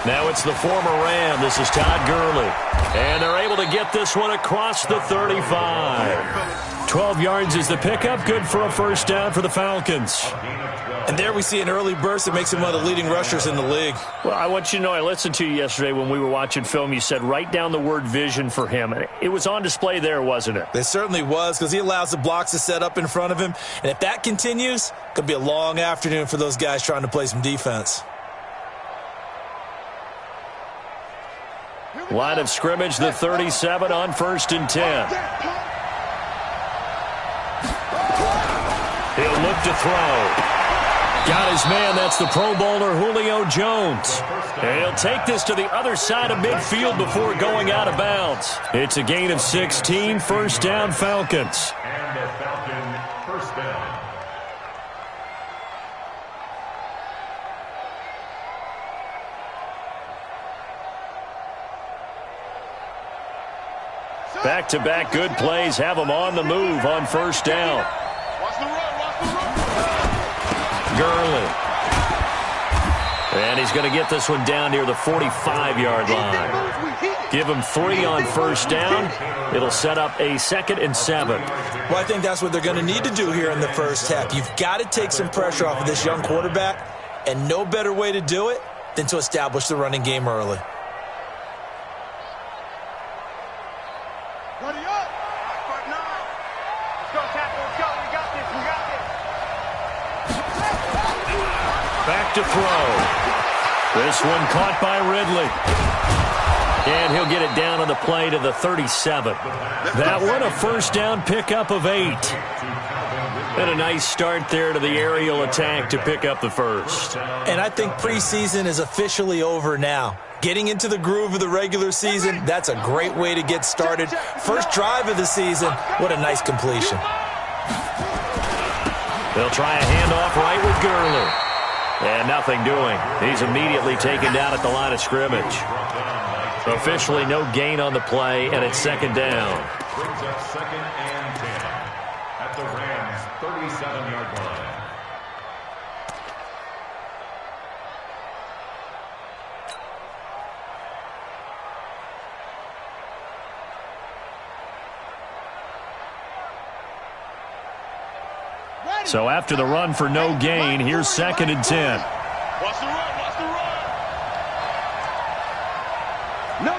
Now it's the former Ram. This is Todd Gurley. And they're able to get this one across the 35. 12 yards is the pickup. Good for a first down for the Falcons. And there we see an early burst that makes him one of the leading rushers in the league. Well, I want you to know, I listened to you yesterday when we were watching film. You said write down the word vision for him. It was on display there, wasn't it? It certainly was, because he allows the blocks to set up in front of him. And if that continues, it could be a long afternoon for those guys trying to play some defense. Line of scrimmage, the 37 on 1st and 10. He'll look to throw. Got his man. That's the Pro Bowler Julio Jones. And he'll take this to the other side of midfield before going out of bounds. It's a gain of 16. First down, Falcons. And a Falcon first down. Back-to-back good plays have him on the move on first down. Watch the run, watch the run. Gurley. And he's going to get this one down near the 45-yard line. Give him 3 on first down. It'll set up a 2nd and 7. Well, I think that's what they're going to need to do here in the first half. You've got to take some pressure off of this young quarterback, and no better way to do it than to establish the running game early. Back to throw. This one caught by Ridley. And he'll get it down on the play to the 37. That one a first down pickup of 8. And a nice start there to the aerial attack to pick up the first. And I think preseason is officially over now. Getting into the groove of the regular season, that's a great way to get started. First drive of the season, what a nice completion. They'll try a handoff right with Gurley. And nothing doing. He's immediately taken down at the line of scrimmage. Officially no gain on the play, and it's 2nd down. Brings up 2nd and 10 at the Rams' 37-yard line. So after the run for no gain, here's 2nd and 10. Watch the run, watch the run. No.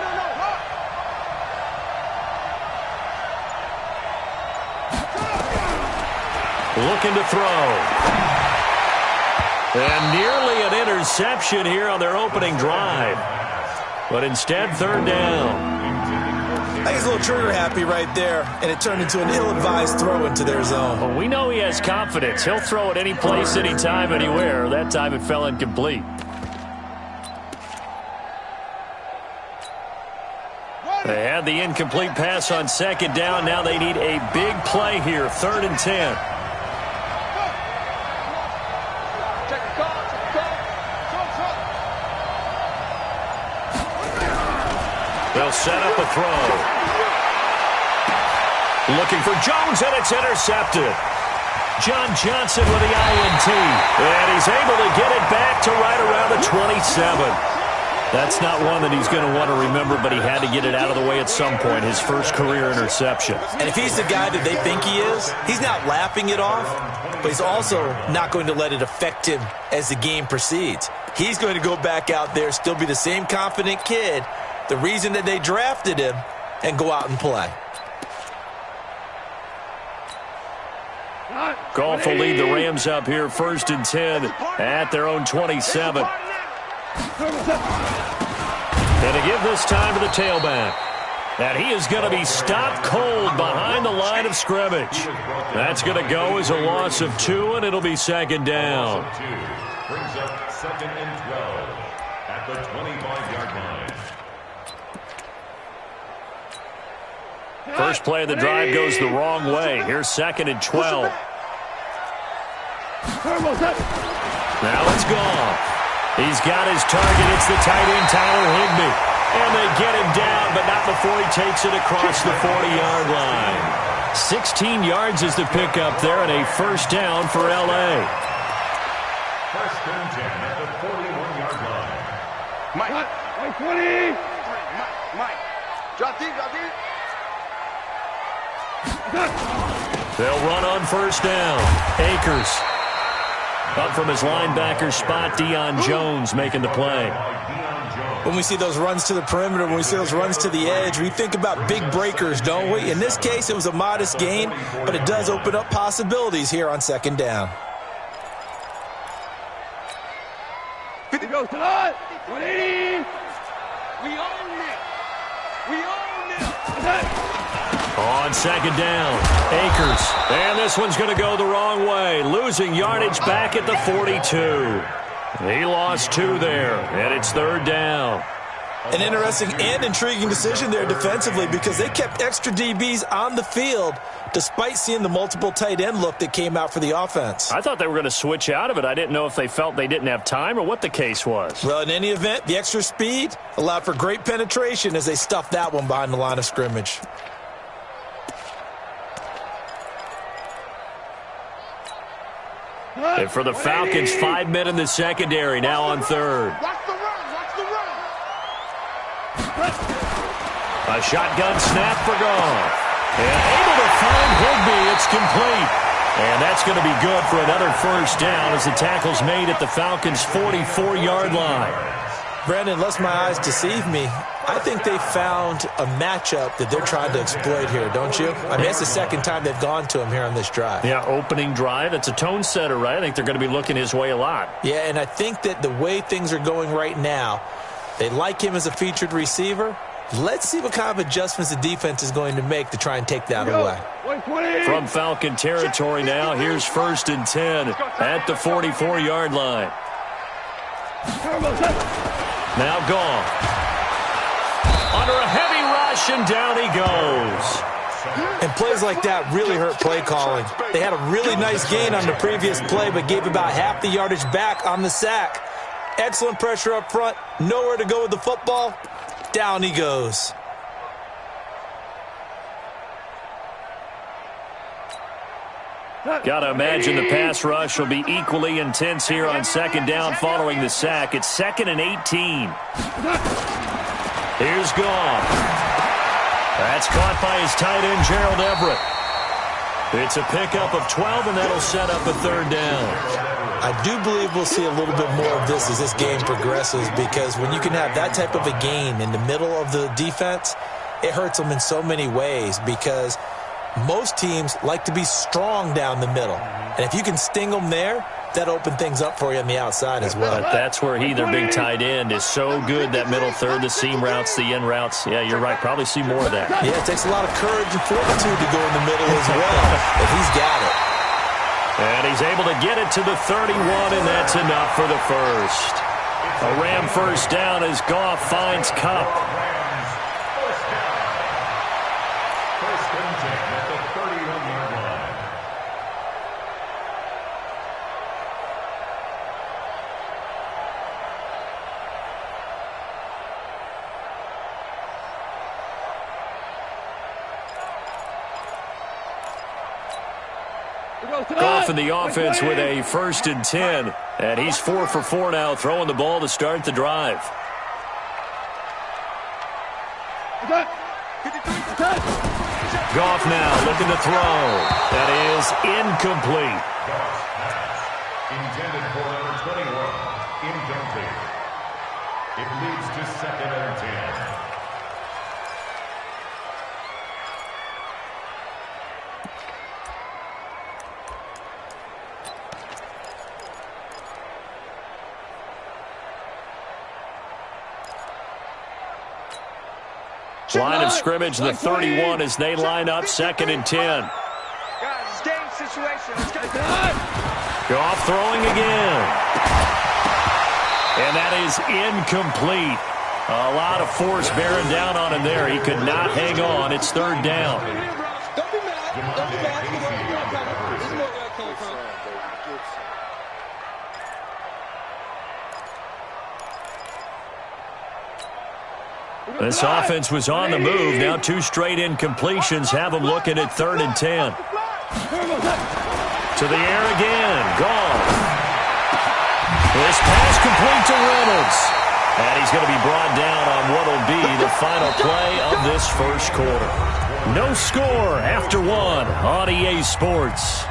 Looking to throw. And nearly an interception here on their opening drive. But instead, 3rd down. I think he's a little trigger happy right there, and it turned into an ill-advised throw into their zone. Well, we know he has confidence. He'll throw it any place, anytime, anywhere. That time it fell incomplete. They had the incomplete pass on 2nd down. Now they need a big play here, 3rd and 10. They'll set up a throw. Looking for Jones, and it's intercepted. John Johnson with the INT. And he's able to get it back to right around the 27. That's not one that he's going to want to remember, but he had to get it out of the way at some point, his first career interception. And if he's the guy that they think he is, he's not laughing it off, but he's also not going to let it affect him as the game proceeds. He's going to go back out there, still be the same confident kid, the reason that they drafted him, and go out and play. Goff will lead the Rams up here, 1st and 10 at their own 27. And to give this time to the tailback. And he is going to be stopped cold behind the line of scrimmage. That's going to go as a loss of 2, and it'll be 2nd down. Brings up 2nd and 12 at the 25-yard line. First play of the drive goes the wrong way. Here's 2nd and 12. Now it's Goff. He's got his target. It's the tight end, Tyler Higbee. And they get him down, but not before he takes it across the 40-yard line. 16 yards is the pickup there, and a first down for L.A. 1st and 10 at the 41-yard line. Mike. Mike 20. Mike. Drop deep, drop deep. They'll run on first down. Akers. Up from his linebacker spot, Deion Jones making the play. When we see those runs to the perimeter, when we see those runs to the edge, we think about big breakers, don't we? In this case, it was a modest gain, but it does open up possibilities here on second down. 50 goes to the 180. We own it. We own it. On second down, Akers. And this one's going to go the wrong way. Losing yardage back at the 42. He lost 2 there, and it's third down. An interesting and intriguing decision there defensively because they kept extra DBs on the field despite seeing the multiple tight end look that came out for the offense. I thought they were going to switch out of it. I didn't know if they felt they didn't have time or what the case was. Well, in any event, the extra speed allowed for great penetration as they stuffed that one behind the line of scrimmage. And for the Falcons, 5 men in the secondary, now on third. Watch the run. Watch the run. A shotgun snap for Goff. And able to find Higbee. It's complete. And that's going to be good for another first down as the tackle's made at the Falcons' 44-yard line. Brandon, unless my eyes deceive me, I think they found a matchup that they're trying to exploit here, don't you? I mean, it's the second time they've gone to him here on this drive. Yeah, opening drive. It's a tone setter, right? I think they're going to be looking his way a lot. Yeah, and I think that the way things are going right now, they like him as a featured receiver. Let's see what kind of adjustments the defense is going to make to try and take that away. From Falcon territory now, here's 1st and 10 at the 44-yard line. Now Goff. Under a heavy rush, and down he goes. And plays like that really hurt play calling. They had a really nice gain on the previous play, but gave about half the yardage back on the sack. Excellent pressure up front. Nowhere to go with the football. Down he goes. Got to imagine the pass rush will be equally intense here on second down following the sack. It's 2nd and 18. Here's Goff. That's caught by his tight end, Gerald Everett. It's a pickup of 12, and that'll set up a third down. I do believe we'll see a little bit more of this as this game progresses because when you can have that type of a gain in the middle of the defense, it hurts them in so many ways because most teams like to be strong down the middle. And if you can sting them there, that opens things up for you on the outside as well. But that's where their big tight end, is so good, that middle third, the seam routes, the in routes. Yeah, you're right. Probably see more of that. Yeah, it takes a lot of courage and fortitude to go in the middle as well, but he's got it. And he's able to get it to the 31, and that's enough for the first. A Ram first down as Goff finds Kupp. First and 10 at the 31-yard line. Goff in the offense with a 1st and 10. And he's 4 for 4 now, throwing the ball to start the drive. Goff now looking to throw. That is incomplete. Intended for number 21. Incomplete. It leads to 2nd and 10. Line of scrimmage, the 31, as they line up 2nd and 10. Guys, it's game situation. Let's get it. Goff throwing again. And that is incomplete. A lot of force bearing down on him there. He could not hang on. It's 3rd down. Don't be mad. Don't be mad. This is where I came from. This offense was on the move. Now 2 straight incompletions have them looking at 3rd and 10. To the air again. Goff. This pass complete to Reynolds. And he's going to be brought down on what will be the final play of this first quarter. No score after one on EA Sports.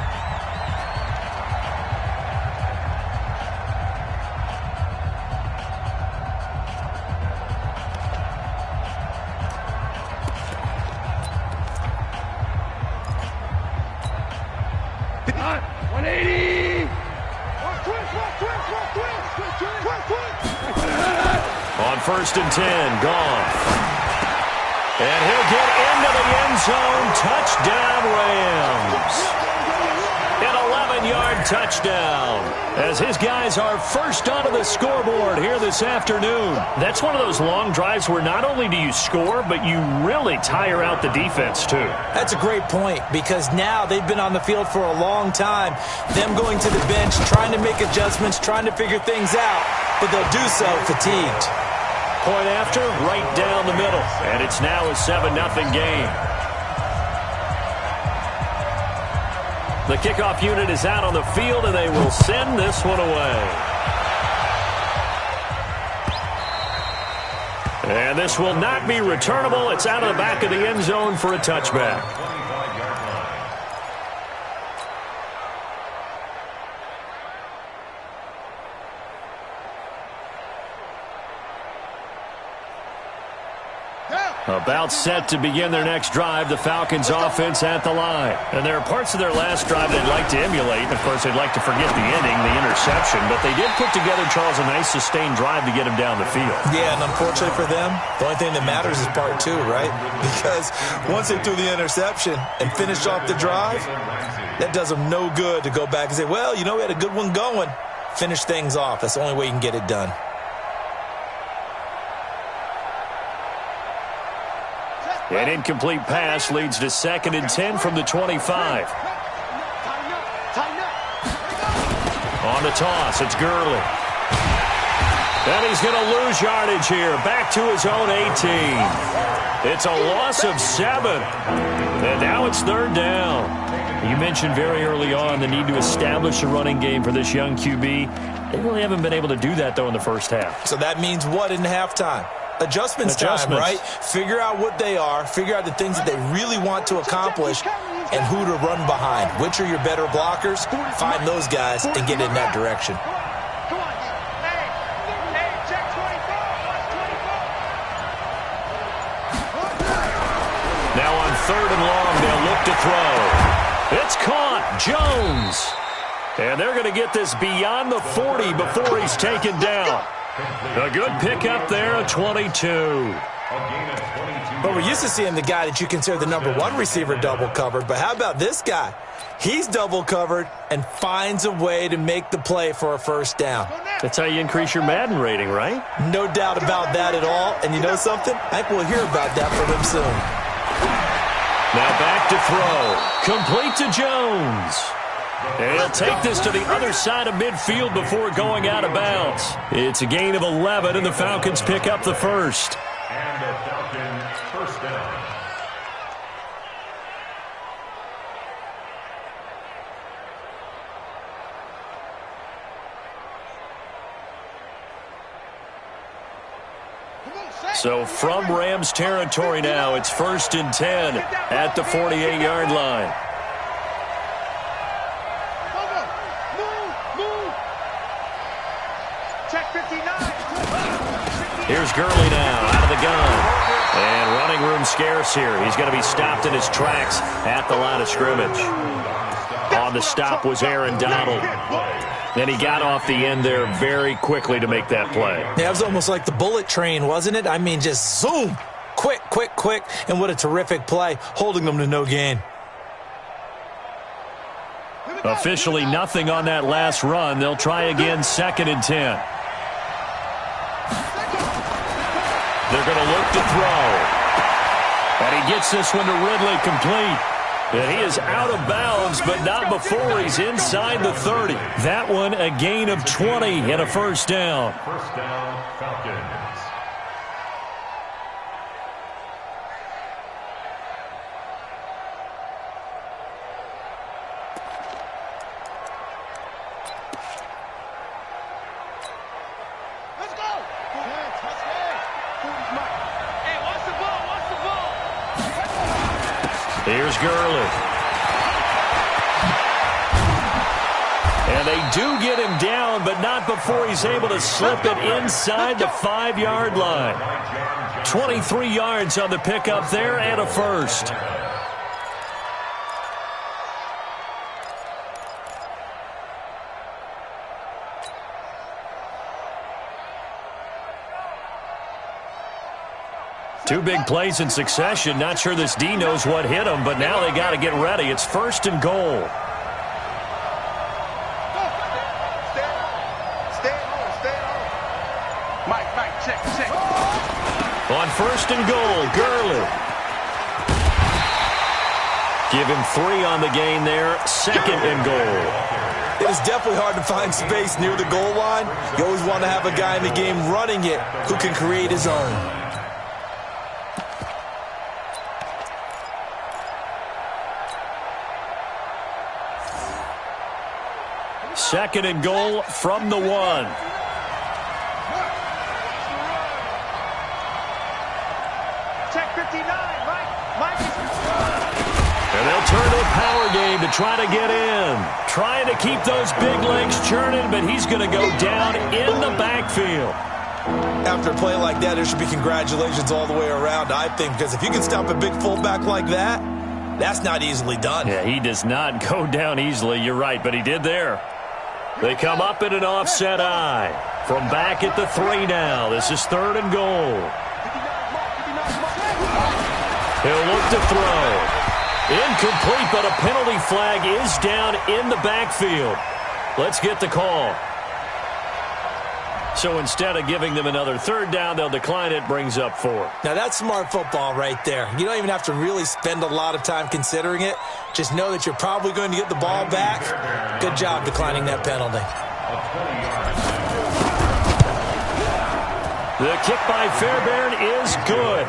On 1st and 10, Goff. And he'll get into the end zone. Touchdown, Rams. An 11-yard touchdown as his guys are first onto the scoreboard here this afternoon. That's one of those long drives where not only do you score, but you really tire out the defense, too. That's a great point because now they've been on the field for a long time. Them going to the bench, trying to make adjustments, trying to figure things out, but they'll do so fatigued. Point after, right down the middle. And it's now a 7-0 game. The kickoff unit is out on the field, and they will send this one away. And this will not be returnable. It's out of the back of the end zone for a touchback. About set to begin their next drive, the Falcons offense at the line. And there are parts of their last drive they'd like to emulate. Of course, they'd like to forget the inning, the interception. But they did put together, Charles, a nice sustained drive to get him down the field. Yeah, and unfortunately for them, the only thing that matters is part two, right? Because once they threw the interception and finished off the drive, that does them no good to go back and say, well, you know, we had a good one going. Finish things off. That's the only way you can get it done. An incomplete pass leads to 2nd and 10 from the 25. On the toss, it's Gurley. And he's going to lose yardage here. Back to his own 18. It's a loss of 7. And now it's 3rd down. You mentioned very early on the need to establish a running game for this young QB. They really haven't been able to do that, though, in the first half. So that means what in halftime? Adjustments time, right? Figure out what they are, figure out the things that they really want to accomplish, and who to run behind. Which are your better blockers? Find those guys and get in that direction. Now on 3rd and long, they'll look to throw. It's caught. Jones. And they're going to get this beyond the 40 before he's taken down. A good pickup there, a 22. But we're used to seeing the guy that you consider the #1 receiver double covered. But how about this guy? He's double covered and finds a way to make the play for a first down. That's how you increase your Madden rating, right? No doubt about that at all. And you know something? I think we'll hear about that from him soon. Now back to throw. Complete to Jones. And he'll take this to the other side of midfield before going out of bounds. It's a gain of 11, and the Falcons pick up the first. And the Falcons first down. So from Rams territory now, it's 1st and 10 at the 48-yard line. Here's Gurley now, out of the gun. And running room scarce here. He's going to be stopped in his tracks at the line of scrimmage. On the stop was Aaron Donald. And he got off the end there very quickly to make that play. Yeah, it was almost like the bullet train, wasn't it? I mean, just zoom. Quick, quick, quick. And what a terrific play, holding them to no gain. Officially nothing on that last run. They'll try again, 2nd and 10. They're going to look to throw. And he gets this one to Ridley complete. And he is out of bounds, but not before he's inside the 30. That one a gain of 20 and a first down. First down, Falcons. Here's Gurley. And they do get him down, but not before he's able to slip it inside the 5-yard line. 23 yards on the pickup there and a first. Two big plays in succession. Not sure this D knows what hit him, but now they got to get ready. It's 1st and goal. On 1st and goal, Gurley. Give him 3 on the gain there. 2nd and goal. It is definitely hard to find space near the goal line. You always want to have a guy in the game running it who can create his own. 2nd and goal from the 1. And they'll turn to a power game to try to get in. Trying to keep those big legs churning, but he's going to go down in the backfield. After a play like that, there should be congratulations all the way around, I think, because if you can stop a big fullback like that, that's not easily done. Yeah, he does not go down easily. You're right, but he did there. They come up in an offset eye. From back at the 3 now. This is 3rd and goal. He'll look to throw. Incomplete, but a penalty flag is down in the backfield. Let's get the call. So instead of giving them another 3rd down, they'll decline it. Brings up 4. Now, that's smart football right there. You don't even have to really spend a lot of time considering it. Just know that you're probably going to get the ball back. Good job declining that penalty. The kick by Fairbairn is good.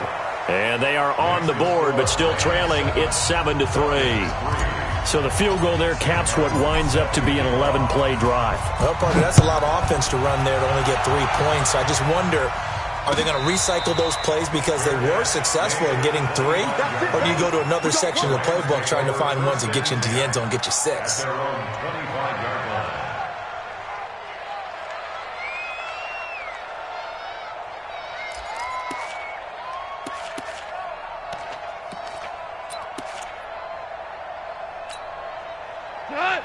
And they are on the board, but still trailing. It's 7-3. So the field goal there caps what winds up to be an 11-play drive. Well, partner, that's a lot of offense to run there to only get 3 points. So I just wonder, are they going to recycle those plays because they were successful in getting 3? Or do you go to another section of the playbook trying to find ones that get you into the end zone and get you 6?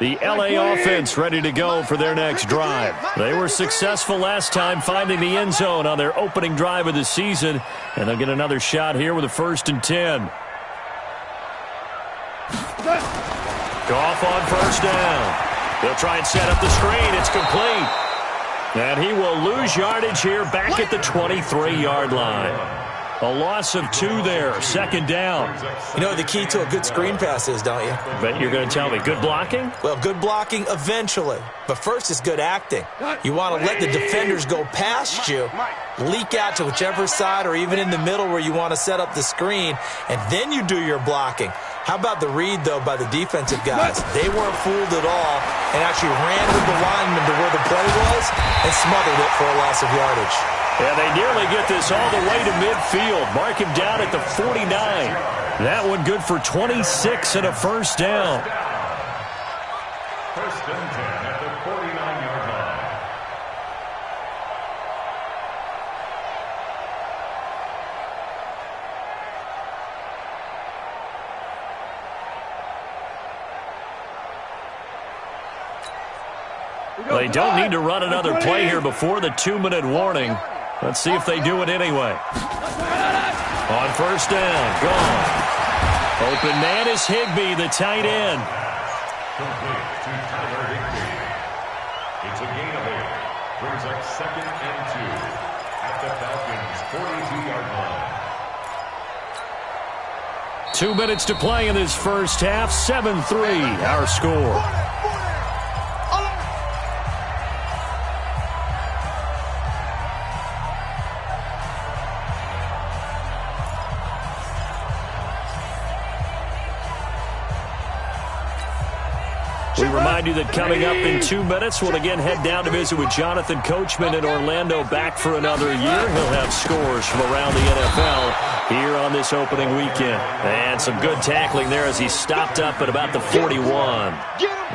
The L.A. offense ready to go for their next drive. They were successful last time finding the end zone on their opening drive of the season, and they'll get another shot here with a 1st and 10. Goff on 1st down. They'll try and set up the screen. It's complete. And he will lose yardage here back at the 23-yard line. A loss of 2 there. 2nd down. You know what the key to a good screen pass is, don't you? Bet you're going to tell me. Good blocking? Well, good blocking eventually. But first is good acting. You want to let the defenders go past you, leak out to whichever side or even in the middle where you want to set up the screen, and then you do your blocking. How about the read, though, by the defensive guys? They weren't fooled at all and actually ran with the lineman to where the play was and smothered it for a loss of yardage. And they nearly get this all the way to midfield. Mark him down at the 49. That one good for 26 and a 1st down. 1st and 10 at the 49-yard line. They don't need to run another play here before the 2-minute warning. Let's see if they do it anyway. On 1st down, gone. Open man is Higbee, the tight end. Complete to Tyler Higbee. It's a gain of 8. Brings up 2nd and 2 at the Falcons' 42-yard line. 2 minutes to play in this first half. 7-3, our score. We remind you that coming up in 2 minutes, we'll again head down to visit with Jonathan Coachman in Orlando, back for another year. He'll have scores from around the NFL here on this opening weekend. And some good tackling there as he stopped up at about the 41.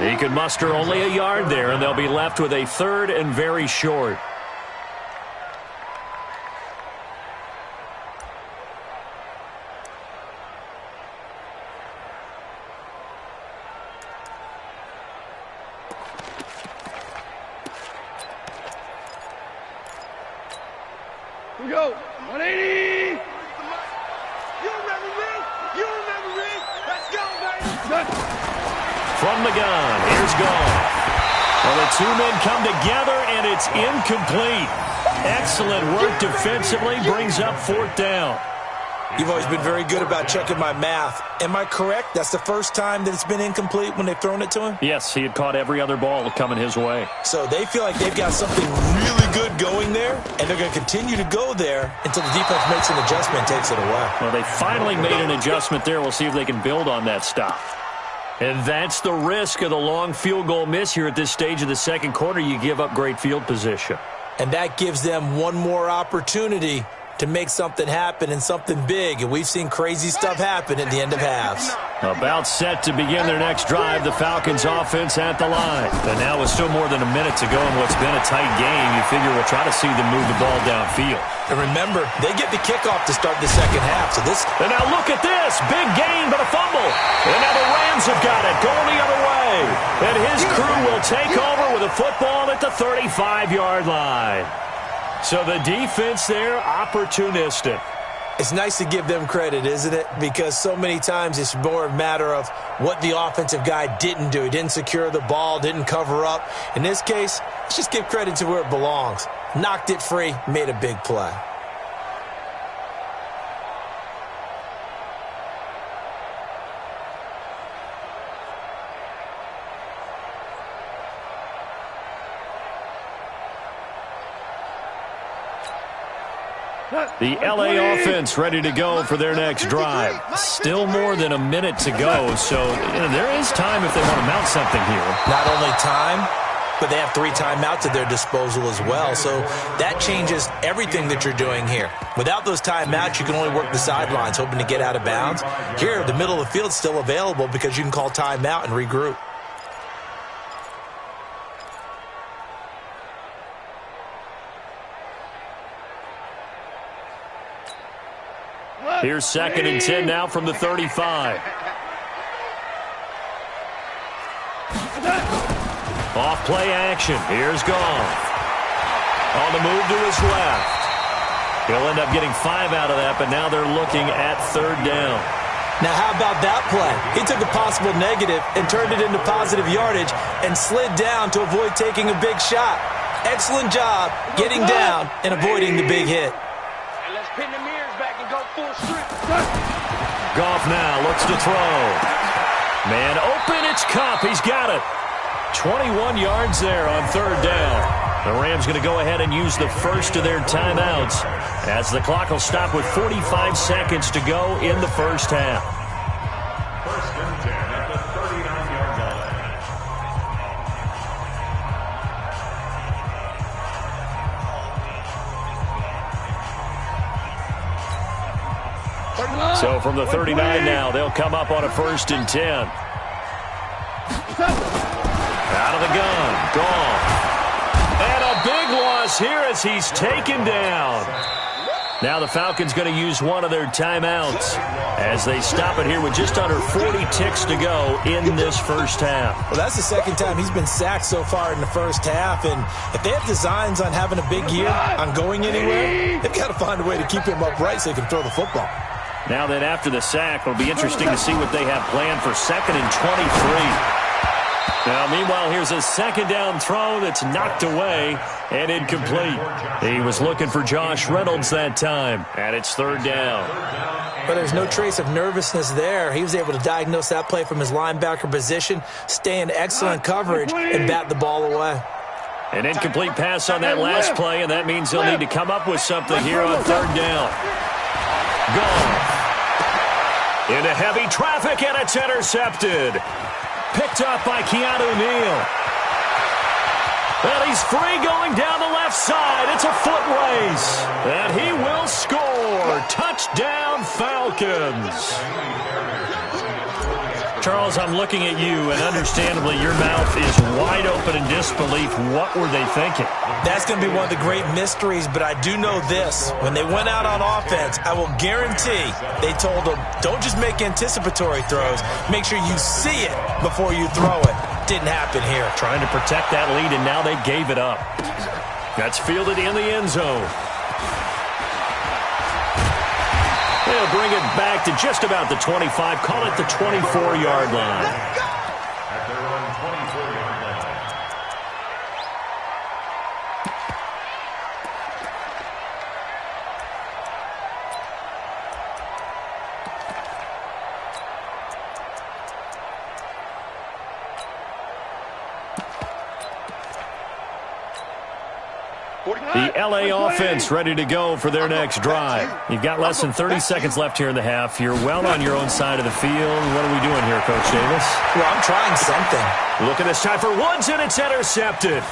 He could muster only a yard there, and they'll be left with a third and very short. Here we go. 180. You remember me? You remember me? Let's go, baby. From the gun, here's Goff. Well, the two men come together, and it's incomplete. Excellent work defensively, brings up fourth down. You've always been very good about checking my math. Am I correct? That's the first time that it's been incomplete when they've thrown it to him? Yes, he had caught every other ball coming his way. So they feel like they've got something really good going there, and they're going to continue to go there until the defense makes an adjustment and takes it away. Well, they finally made an adjustment there. We'll see if they can build on that stop. And that's the risk of the long field goal miss here at this stage of the second quarter. You give up great field position. And that gives them one more opportunity to make something happen and something big. And we've seen crazy stuff happen at the end of halves. About set to begin their next drive, the Falcons offense at the line. And now with still more than a minute to go in what's been a tight game, you figure we'll try to see them move the ball downfield. And remember, they get the kickoff to start the second half. So this. And now look at this. Big gain, but a fumble. And now the Rams have got it, going the other way. And his crew will take over with a football at the 35-yard line. So the defense there, opportunistic. It's nice to give them credit, isn't it? Because so many times it's more a matter of what the offensive guy didn't do. He didn't secure the ball, didn't cover up. In this case, let's just give credit to where it belongs. Knocked it free, made a big play. The LA offense ready to go for their next drive. Still more than a minute to go, so there is time if they want to mount something here. Not only time, but they have 3 timeouts at their disposal as well, so that changes everything that you're doing here. Without those timeouts, you can only work the sidelines, hoping to get out of bounds. Here, the middle of the field is still available because you can call timeout and regroup. Here's 2nd and 10 now from the 35. Off play action. Here's Goff. On the move to his left. He'll end up getting 5 out of that, but now they're looking at 3rd down. Now, how about that play? He took a possible negative and turned it into positive yardage and slid down to avoid taking a big shot. Excellent job getting down and avoiding the big hit. And let's pin the mirrors back and go full strip. Goff now looks to throw. Man open, it's Kupp. He's got it. 21 yards there on 3rd down. The Rams going to go ahead and use the first of their timeouts as the clock will stop with 45 seconds to go in the first half. 1st and 10 at the 39-yard line. So from the 39 now, they'll come up on a 1st and 10. Out of the gun, Goff. And a big loss here as he's taken down. Now the Falcons going to use one of their timeouts as they stop it here with just under 40 ticks to go in this first half. Well, that's the second time he's been sacked so far in the first half, and if they have designs on having a big year, on going anywhere, they've got to find a way to keep him upright so they can throw the football. Now that after the sack, it'll be interesting to see what they have planned for 2nd and 23. Now, meanwhile, here's a 2nd down throw that's knocked away and incomplete. He was looking for Josh Reynolds that time, and it's 3rd down. But there's no trace of nervousness there. He was able to diagnose that play from his linebacker position, stay in excellent coverage, and bat the ball away. An incomplete pass on that last play, and that means they'll need to come up with something here on 3rd down. Goff into heavy traffic, and it's intercepted. Picked up by Keanu Neal. And he's free going down the left side. It's a foot race. And he will score. Touchdown, Falcons. Charles, I'm looking at you, and understandably, your mouth is wide open in disbelief. What were they thinking? That's going to be one of the great mysteries, but I do know this. When they went out on offense, I will guarantee they told them, don't just make anticipatory throws. Make sure you see it before you throw it. Didn't happen here. Trying to protect that lead, and now they gave it up. That's fielded in the end zone. They'll bring it back to just about the 25. Call it the 24-yard line. At their own 24-yard line. The L.A. offense ready to go for their next drive. You've got less than 30 seconds left here in the half. You're well on your own side of the field. What are we doing here, Coach Davis? Well, I'm trying something. Look at this time for Woods, and it's intercepted.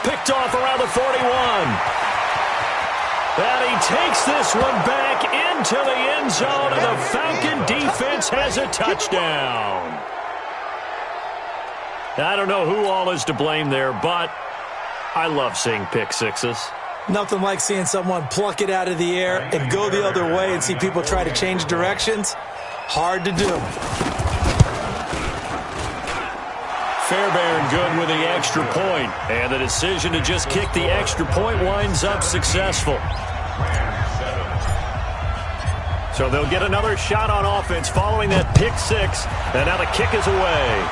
Picked off around the 41. And he takes this one back into the end zone, and the Falcon defense has a touchdown. I don't know who all is to blame there, but I love seeing pick sixes. Nothing like seeing someone pluck it out of the air and go the other way and see people try to change directions. Hard to do. Fairbairn good with the extra point, and the decision to just kick the extra point winds up successful. So they'll get another shot on offense following that pick six, and now the kick is away.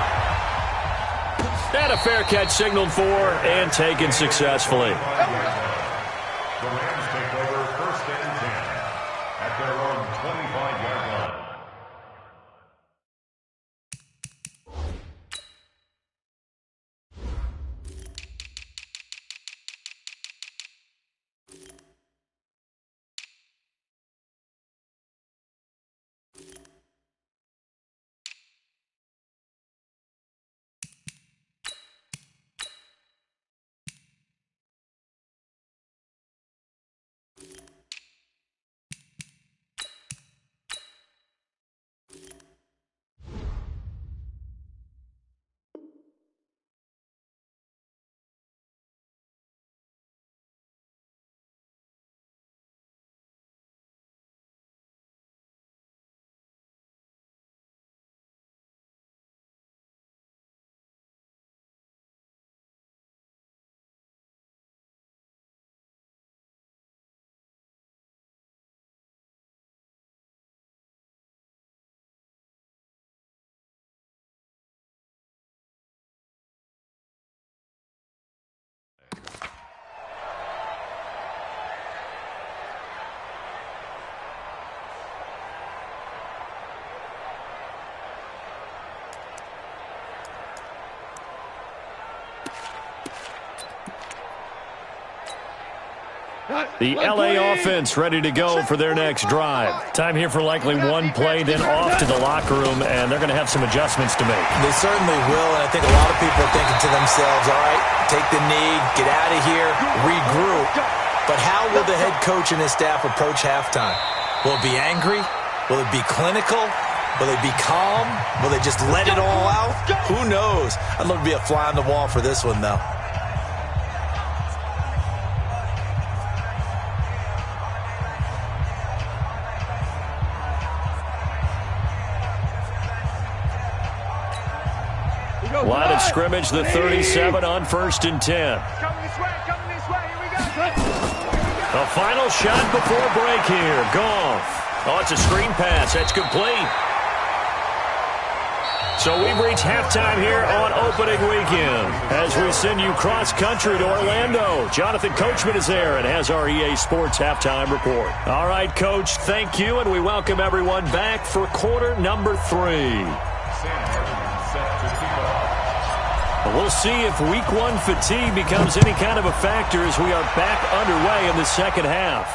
And a fair catch signaled for and taken successfully. The Rams take over 1st and 10 at their own 25-yard line. The L.A. offense ready to go for their next drive. Time here for likely one play, then off to the locker room, and they're going to have some adjustments to make. They certainly will, and I think a lot of people are thinking to themselves, all right, take the knee, get out of here, regroup. But how will the head coach and his staff approach halftime? Will it be angry? Will it be clinical? Will they be calm? Will they just let it all out? Who knows? I'd love to be a fly on the wall for this one, though. Line of scrimmage, the 37 on 1st and 10. Coming this way, here we go. The final shot before break here. Goff. Oh, it's a screen pass. That's complete. So we've reached halftime here on opening weekend as we send you cross-country to Orlando. Jonathan Coachman is there and has our EA Sports halftime report. All right, Coach, thank you, and we welcome everyone back for quarter number 3. We'll see if week 1 fatigue becomes any kind of a factor as we are back underway in the second half.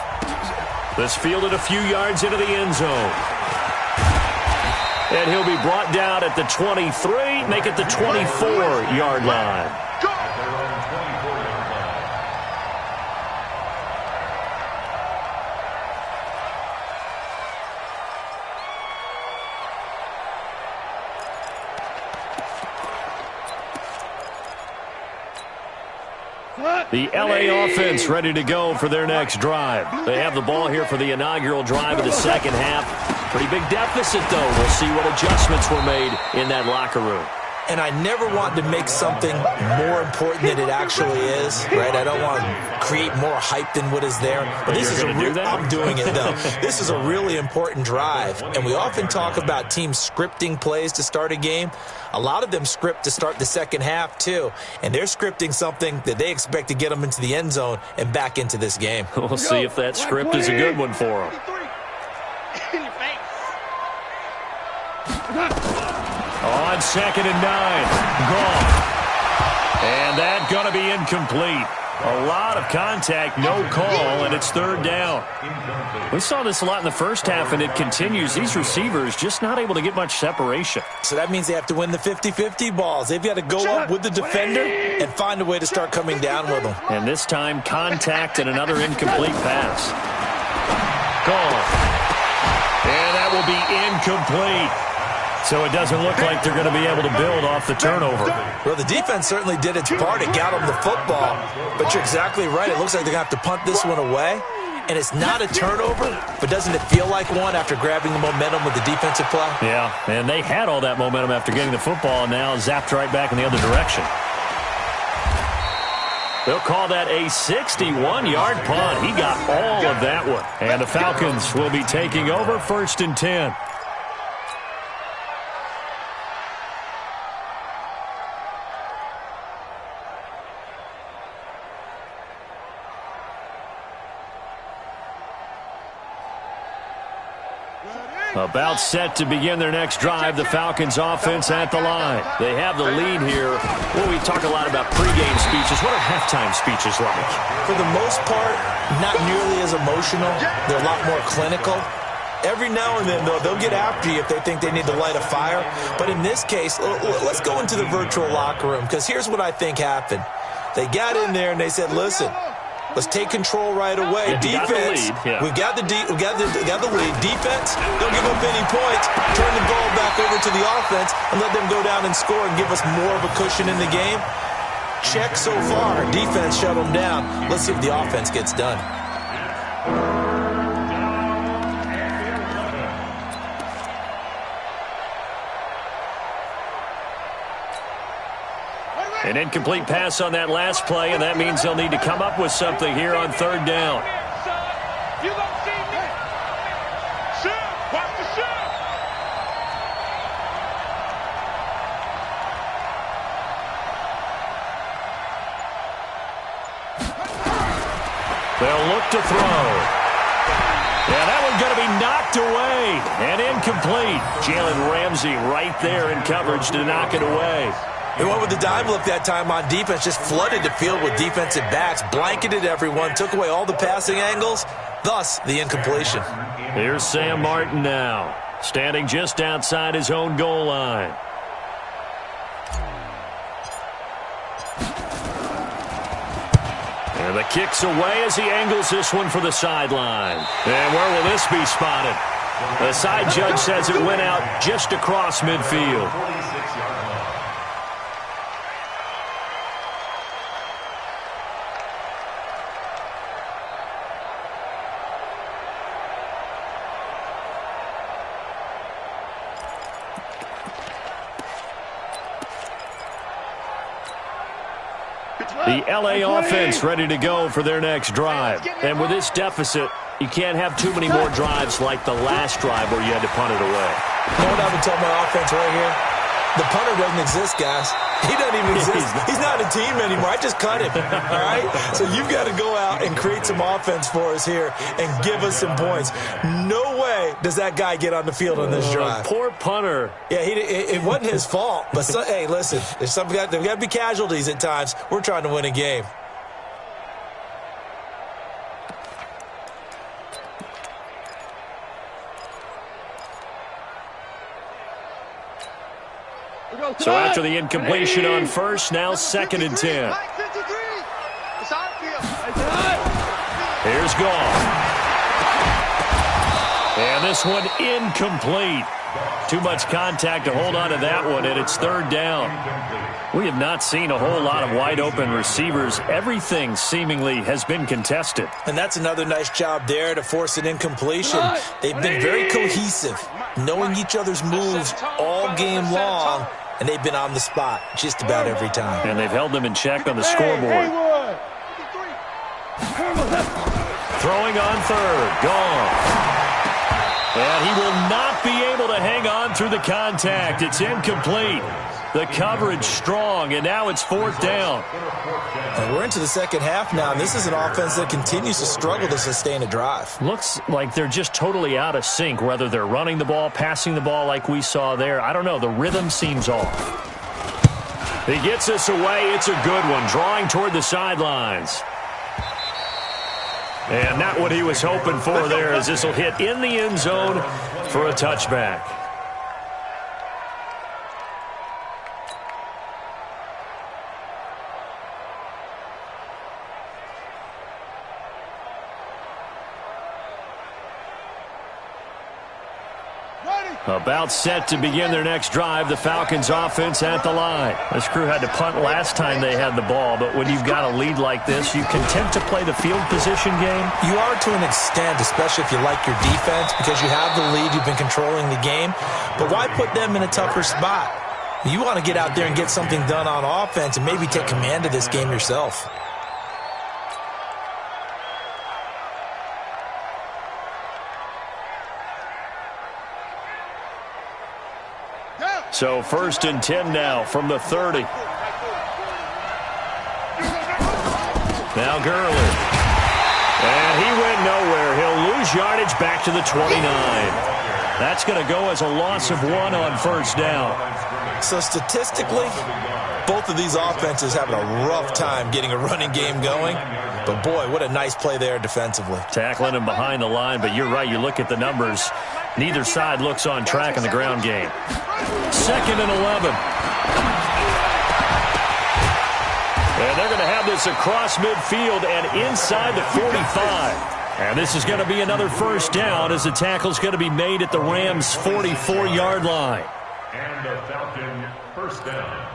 This fielded a few yards into the end zone. And he'll be brought down at the 23, make it the 24-yard line. At their own 24-yard line. The LA offense ready to go for their next drive. They have the ball here for the inaugural drive of the second half. Pretty big deficit, though. We'll see what adjustments were made in that locker room. And I never want to make something more important than it actually is, right? I don't want to create more hype than what is there. But this is I'm doing it, though. This is a really important drive. And we often talk about teams scripting plays to start a game. A lot of them script to start the second half, too. And they're scripting something that they expect to get them into the end zone and back into this game. We'll see if that script is a good one for them. In your face. On 2nd and 9, gone. And that's going to be incomplete. A lot of contact, no call, and it's 3rd down. We saw this a lot in the first half, and it continues. These receivers just not able to get much separation. So that means they have to win the 50-50 balls. They've got to go up with the defender and find a way to start coming down with them. And this time, contact and another incomplete pass. Gone. And that will be incomplete. So it doesn't look like they're going to be able to build off the turnover. Well, the defense certainly did its part. It got them the football. But you're exactly right. It looks like they're going to have to punt this one away. And it's not a turnover, but doesn't it feel like one after grabbing the momentum with the defensive play? Yeah, and they had all that momentum after getting the football, and now zapped right back in the other direction. They'll call that a 61-yard punt. He got all of that one. And the Falcons will be taking over 1st and 10. About set to begin their next drive, the Falcons offense at the line. They have the lead here. Well, we talk a lot about pregame speeches. What are halftime speeches like? For the most part, not nearly as emotional. They're a lot more clinical. Every now and then, though, they'll get after you if they think they need to light a fire. But in this case, let's go into the virtual locker room, because here's what I think happened. They got in there and they said, listen, let's take control right away. Defense, we've got the lead. Defense, don't give up any points. Turn the ball back over to the offense and let them go down and score and give us more of a cushion in the game. Check so far. Defense shut them down. Let's see if the offense gets done. An incomplete pass on that last play, and that means they'll need to come up with something here on 3rd down. You gonna see me? Shoot! Watch the shoot! They'll look to throw. Yeah, that one's going to be knocked away and incomplete. Jalen Ramsey right there in coverage to knock it away. They went with the dime look that time on defense, just flooded the field with defensive backs, blanketed everyone, took away all the passing angles, thus the incompletion. Here's Sam Martin now, standing just outside his own goal line. And the kick's away as he angles this one for the sideline. And where will this be spotted? The side judge says it went out just across midfield. 46-yard line. The LA offense ready to go for their next drive. And with this deficit, you can't have too many more drives like the last drive where you had to punt it away. You know what I would tell my offense right here? The punter doesn't exist, guys. He doesn't even exist. He's not a team anymore. I just cut him, all right? So you've got to go out and create some offense for us here and give us some points. No way does that guy get on the field on this drive. Poor punter. Yeah, it wasn't his fault. But, hey, listen, there's got to be casualties at times. We're trying to win a game. So after the incompletion on first, now 2nd and 10. Here's Goff. And this one incomplete. Too much contact to hold on to that one, and it's 3rd down. We have not seen a whole lot of wide-open receivers. Everything seemingly has been contested. And that's another nice job there to force an incompletion. They've been very cohesive, knowing each other's moves all game long, and they've been on the spot just about every time. And they've held them in check on the scoreboard. Throwing on 3rd. Gone. And he will not be able to hang on through the contact. It's incomplete. The coverage strong, and now it's 4th down. And we're into the second half now, and this is an offense that continues to struggle to sustain a drive. Looks like they're just totally out of sync, whether they're running the ball, passing the ball like we saw there. I don't know. The rhythm seems off. He gets this away. It's a good one, drawing toward the sidelines. And not what he was hoping for there, as this will hit in the end zone for a touchback. About set to begin their next drive, the Falcons offense at the line. This crew had to punt last time they had the ball, but when you've got a lead like this, you content to play the field position game? You are to an extent, especially if you like your defense, because you have the lead, you've been controlling the game. But why put them in a tougher spot? You want to get out there and get something done on offense and maybe take command of this game yourself. So 1st and 10 now from the 30. Now Gurley. And he went nowhere. He'll lose yardage back to the 29. That's going to go as a loss of 1 on 1st down. So statistically, both of these offenses having a rough time getting a running game going. But boy, what a nice play there defensively. Tackling him behind the line, but you're right. You look at the numbers. Neither side looks on track in the ground game. 2nd and 11. And they're going to have this across midfield and inside the 45. And this is going to be another 1st down as the tackle's going to be made at the Rams' 44-yard line. And a Falcon 1st down.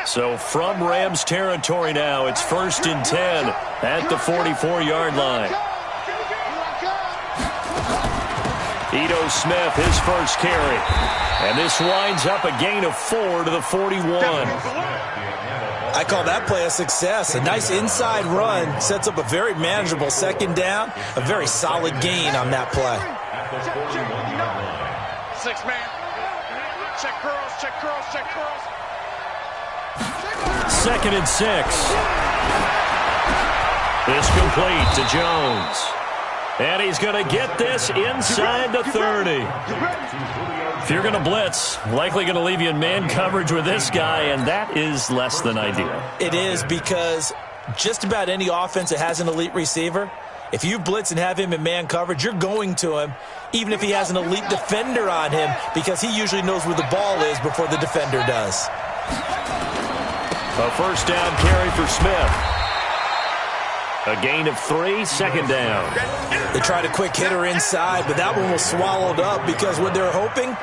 So from Rams territory now, it's 1st and 10 at the 44-yard line. Ito Smith, his first carry. And this winds up a gain of 4 to the 41. I call that play a success. A nice inside run sets up a very manageable 2nd down. A very solid gain on that play. 6-man. Check girls, check girls, check girls. 2nd and 6. This complete to Jones. And he's going to get this inside the 30. If you're going to blitz, likely going to leave you in man coverage with this guy, and that is less than ideal. It is, because just about any offense that has an elite receiver, if you blitz and have him in man coverage, you're going to him, even if he has an elite defender on him, because he usually knows where the ball is before the defender does. A 1st down carry for Smith. A gain of 3, 2nd down. They tried a quick hitter inside, but that one was swallowed up because what they're hoping,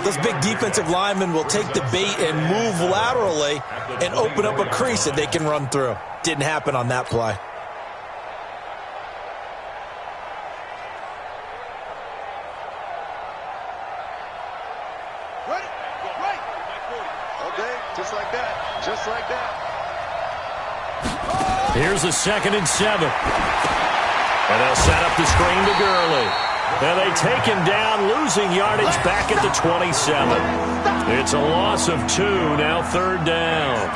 those big defensive linemen will take the bait and move laterally and open up a crease that they can run through. Didn't happen on that play. Just like that. Here's a 2nd and 7. And they'll set up the screen to Gurley. And they take him down, losing yardage back at the 27. It's a loss of 2, now 3rd down.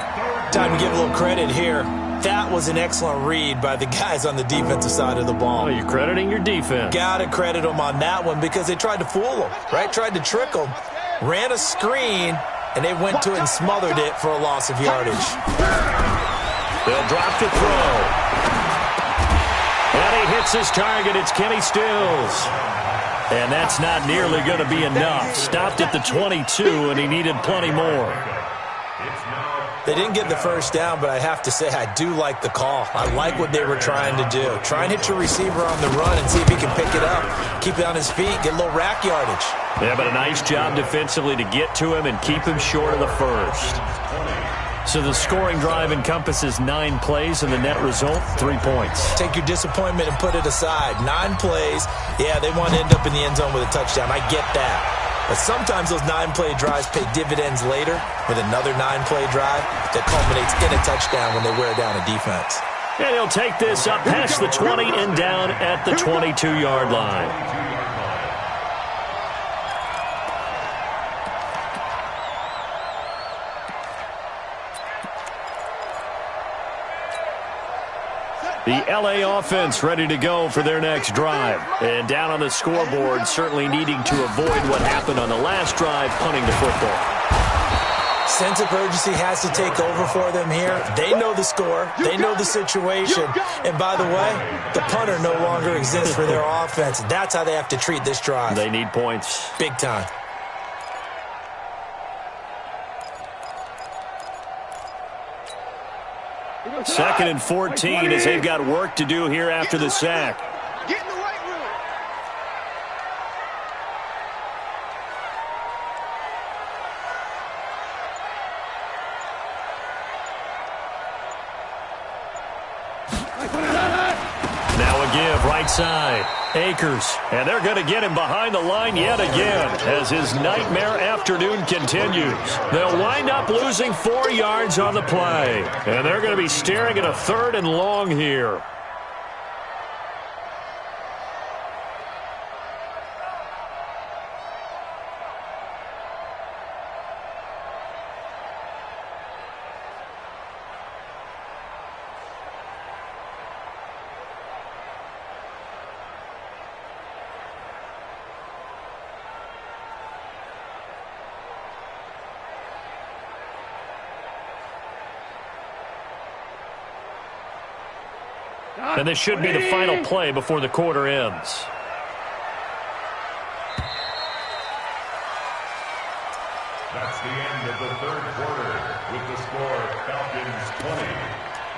Time to give a little credit here. That was an excellent read by the guys on the defensive side of the ball. Oh, you're crediting your defense. Got to credit them on that one because they tried to fool them, right? Tried to trick them. Ran a screen, and they went to it and smothered it for a loss of yardage. They'll drop to throw. And he hits his target. It's Kenny Stills. And that's not nearly going to be enough. Stopped at the 22, and he needed plenty more. They didn't get the first down, but I have to say I do like the call. I like what they were trying to do. Try and hit your receiver on the run and see if he can pick it up. Keep it on his feet, get a little rack yardage. Yeah, but a nice job defensively to get to him and keep him short of the first. So the scoring drive encompasses 9 plays, and the net result, 3 points. Take your disappointment and put it aside. 9 plays. Yeah, they want to end up in the end zone with a touchdown. I get that. But sometimes those 9-play drives pay dividends later with another 9-play drive that culminates in a touchdown when they wear down a defense. And he'll take this up past the 20 and down at the 22-yard line. The L.A. offense ready to go for their next drive. And down on the scoreboard, certainly needing to avoid what happened on the last drive, punting the football. Sense of urgency has to take over for them here. They know the score. They know the situation. And by the way, the punter no longer exists for their offense. That's how they have to treat this drive. They need points. Big time. Second and 14 as they've got work to do here after the sack. Get in the right room. Now a give right side. Akers, and they're going to get him behind the line yet again as his nightmare afternoon continues. They'll wind up losing 4 yards on the play, and they're going to be staring at a 3rd and long here. And this should be the final play before the quarter ends. That's the end of the 3rd quarter with the score Falcons 20,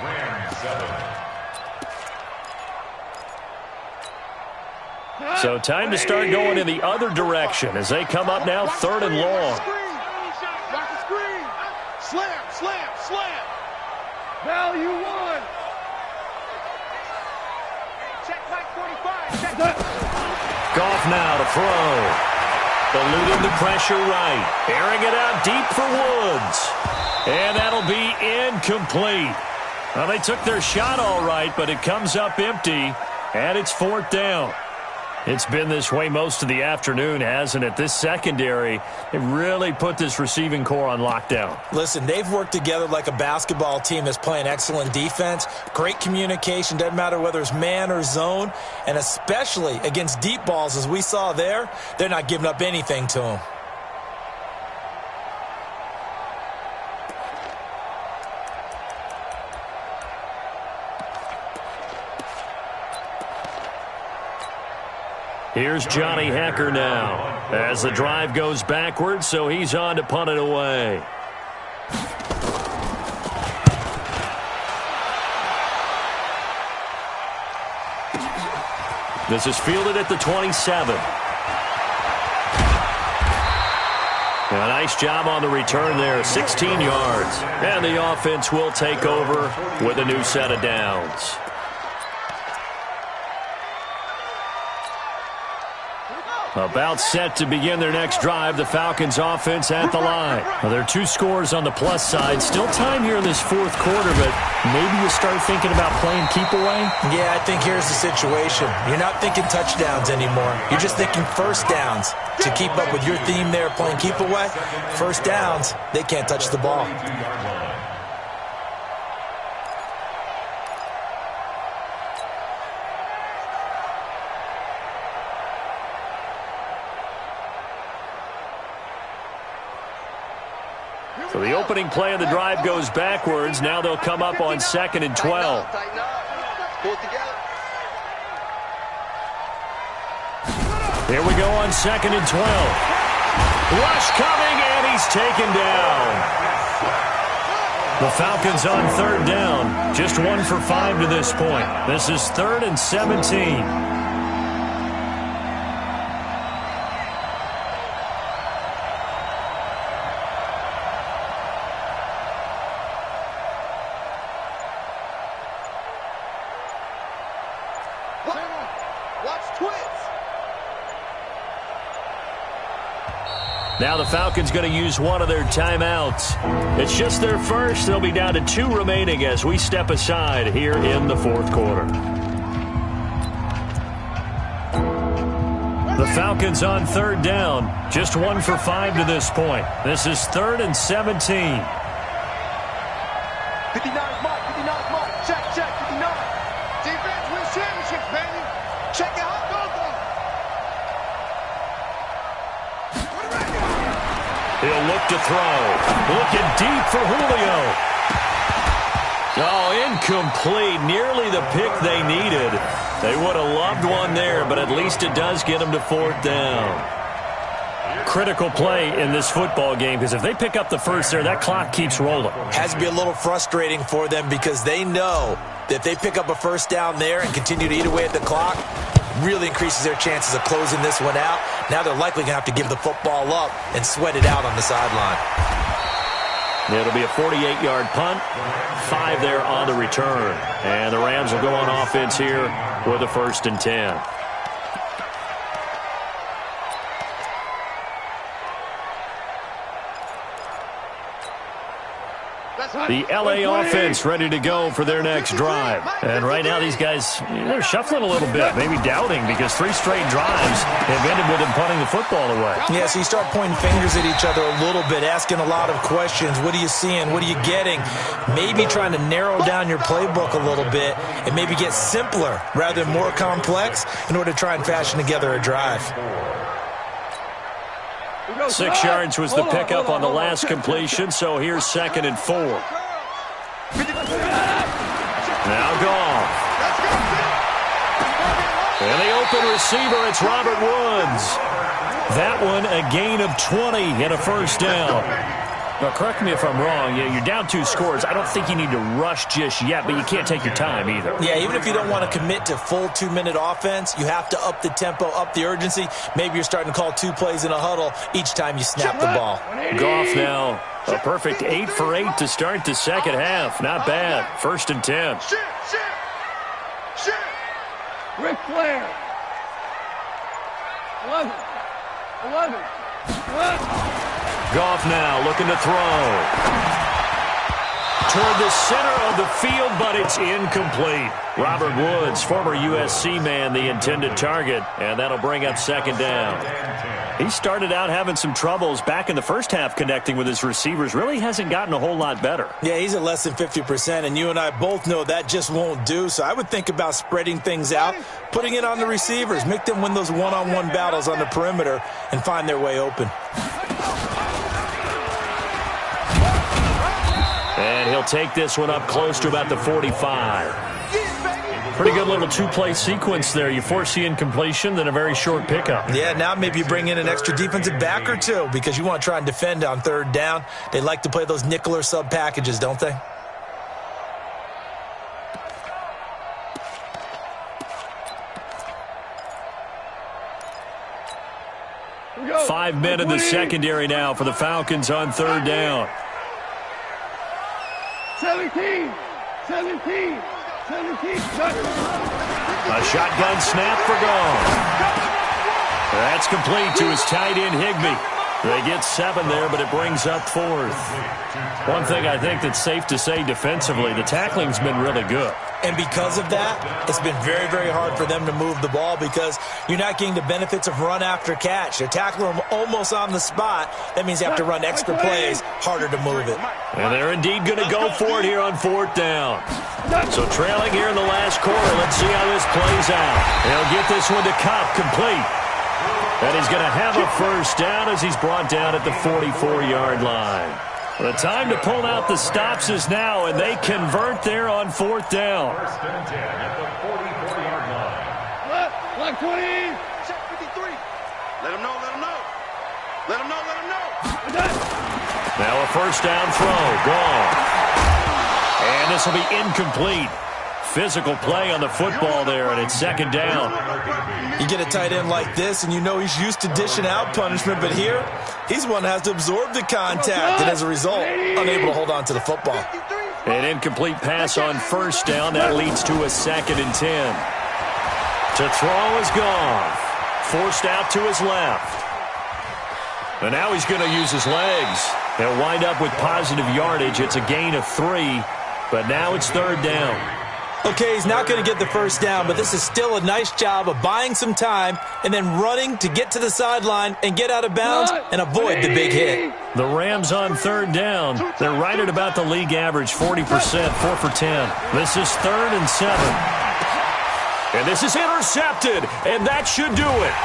Rams 7. So time to start going in the other direction as they come up now 3rd and long. Rock the screen. Slam, slam, slam. Value 1. Check back 45. Check back. Goff now to throw. Eluding the pressure right. Airing it out deep for Woods. And that'll be incomplete. Well, they took their shot all right, but it comes up empty, and it's 4th down. It's been this way most of the afternoon, hasn't it? This secondary, it really put this receiving core on lockdown. Listen, they've worked together like a basketball team that's playing excellent defense. Great communication, doesn't matter whether it's man or zone. And especially against deep balls, as we saw there, they're not giving up anything to them. Here's Johnny Hecker now as the drive goes backwards, so he's on to punt it away. This is fielded at the 27. A nice job on the return there, 16 yards. And the offense will take over with a new set of downs. About set to begin their next drive, the Falcons offense at the line. Well, there are 2 scores on the plus side. Still time here in this 4th quarter, but maybe you start thinking about playing keep away? Yeah, I think here's the situation. You're not thinking touchdowns anymore. You're just thinking first downs. To keep up with your theme there, playing keep away, first downs, they can't touch the ball. So the opening play of the drive goes backwards. Now they'll come up on 2nd and 12. Tighten up. Pull it together. Here we go on 2nd and 12. Rush coming, and he's taken down. The Falcons on 3rd down. Just 1 for 5 to this point. This is 3rd and 17. Now the Falcons going to use one of their timeouts. It's just their first. They'll be down to 2 remaining as we step aside here in the 4th quarter. The Falcons on 3rd down. Just 1 for 5 to this point. This is 3rd and 17. 59 mark, 59 mark. Check, 59. Defense wins championships, baby. Check it out. He'll look to throw. Looking deep for Julio. Oh, incomplete. Nearly the pick they needed. They would have loved one there, but at least it does get them to 4th down. Critical play in this football game, because if they pick up the first there, that clock keeps rolling. Has to be a little frustrating for them because they know that if they pick up a first down there and continue to eat away at the clock, really increases their chances of closing this one out. Now they're likely going to have to give the football up and sweat it out on the sideline. It'll be a 48-yard punt, 5 there on the return. And the Rams will go on offense here with a 1st and 10. The L.A. offense ready to go for their next drive. And right now these guys, they're shuffling a little bit, maybe doubting, because 3 straight drives have ended with them punting the football away. Yeah, so you start pointing fingers at each other a little bit, asking a lot of questions. What are you seeing? What are you getting? Maybe trying to narrow down your playbook a little bit and maybe get simpler rather than more complex in order to try and fashion together a drive. 6 yards was the pickup on the last completion, so here's 2nd and 4. Now Goff. And the open receiver, it's Robert Woods. That one a gain of 20 and a 1st down. Now, correct me if I'm wrong. Yeah, you're down 2 scores. I don't think you need to rush just yet, but you can't take your time either. Yeah, even if you don't want to commit to full 2-minute offense, you have to up the tempo, up the urgency. Maybe you're starting to call 2 plays in a huddle each time you snap the ball. Goff now, a perfect 8 for 8 to start the second half. Not bad. 1st and 10. Ric Flair. 11. Goff now looking to throw. Toward the center of the field, but it's incomplete. Robert Woods, former USC man, the intended target, and that'll bring up 2nd down. He started out having some troubles back in the first half connecting with his receivers. Really hasn't gotten a whole lot better. Yeah, he's at less than 50%, and you and I both know that just won't do. So I would think about spreading things out, putting it on the receivers, make them win those one-on-one battles on the perimeter and find their way open. And he'll take this one up close to about the 45. Pretty good little 2-play sequence there. You force the incompletion, then a very short pickup. Yeah, now maybe you bring in an extra defensive back or 2 because you want to try and defend on 3rd down. They like to play those nickel or sub packages, don't they? Five men in the secondary now for the Falcons on 3rd down. 17. A shotgun snap for Goff. That's complete to his tight end, Higbee. They get 7 there, but it brings up 4th. One thing I think that's safe to say defensively, the tackling's been really good. And because of that, it's been very, very hard for them to move the ball because you're not getting the benefits of run after catch. They're tackling them almost on the spot. That means you have to run extra plays, harder to move it. And they're indeed going to go for it here on 4th down. So trailing here in the last quarter, let's see how this plays out. They'll get this one to Kupp, complete. And he's going to have a 1st down as he's brought down at the 44-yard line. The time to pull out the stops is now, and they convert there on 4th down. First and 10 at the 44-yard line. Black 20. Check 53. Let him know, let him know. Let him know, let him know. Now a first down throw, gone. And this will be incomplete. Physical play on the football there, and it's 2nd down. You get a tight end like this, and you know he's used to dishing out punishment, but here, he's one that has to absorb the contact, and as a result, unable to hold on to the football. An incomplete pass on first down. That leads to a 2nd and 10. To throw is gone. Forced out to his left. And now he's going to use his legs. They'll wind up with positive yardage. It's a gain of 3, but now it's 3rd down. Okay, he's not going to get the first down, but this is still a nice job of buying some time and then running to get to the sideline and get out of bounds and avoid the big hit. The Rams on 3rd down. They're right at about the league average, 40%, 4 for 10. This is 3rd and 7. And this is intercepted, and that should do it.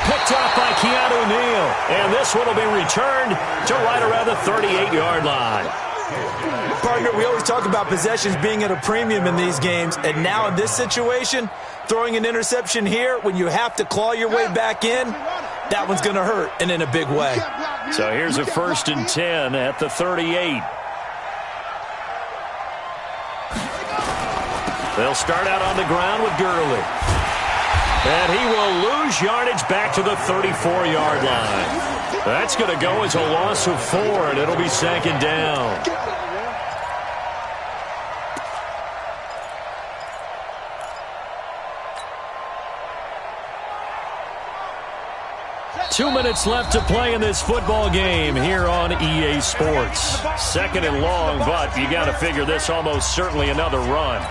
Picked off by Keanu Neal, and this one will be returned to right around the 38-yard line. Partner, we always talk about possessions being at a premium in these games, and now in this situation, throwing an interception here when you have to claw your way back in, that one's going to hurt, and in a big way. So here's a 1st and 10 at the 38. They'll start out on the ground with Gurley. And he will lose yardage back to the 34-yard line. That's going to go as a loss of 4, and it'll be 2nd down. Two minutes left to play in this football game here on EA Sports. 2nd and long, but you got to figure this almost certainly another run.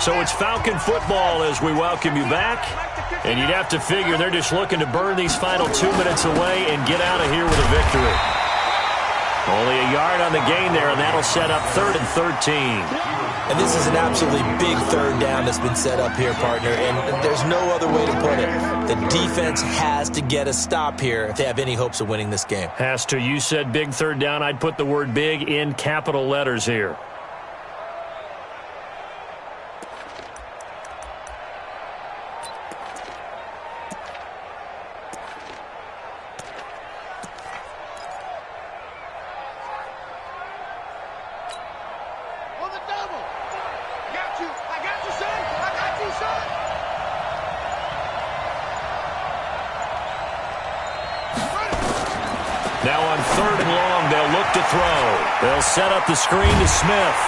So it's Falcon football as we welcome you back. And you'd have to figure they're just looking to burn these final 2 minutes away and get out of here with a victory. Only a yard on the gain there, and that'll set up 3rd and 13. And this is an absolutely big 3rd down that's been set up here, partner. And there's no other way to put it. The defense has to get a stop here if they have any hopes of winning this game. Has to. You said big 3rd down. I'd put the word big in capital letters here. Now on 3rd and long, they'll look to throw. They'll set up the screen to Smith.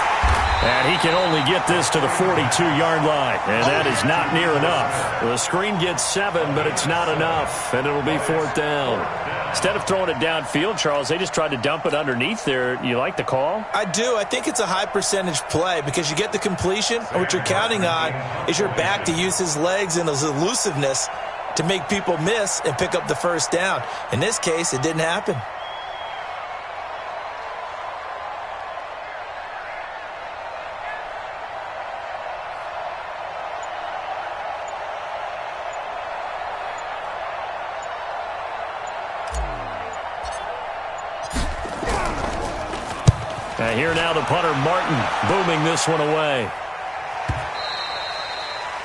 And he can only get this to the 42-yard line. And that is not near enough. The screen gets 7, but it's not enough. And it'll be 4th down. Instead of throwing it downfield, Charles, they just tried to dump it underneath there. You like the call? I do. I think it's a high percentage play because you get the completion. And what you're counting on is your back to use his legs and his elusiveness to make people miss and pick up the first down. In this case, it didn't happen. Here now the punter, Martin, booming this one away.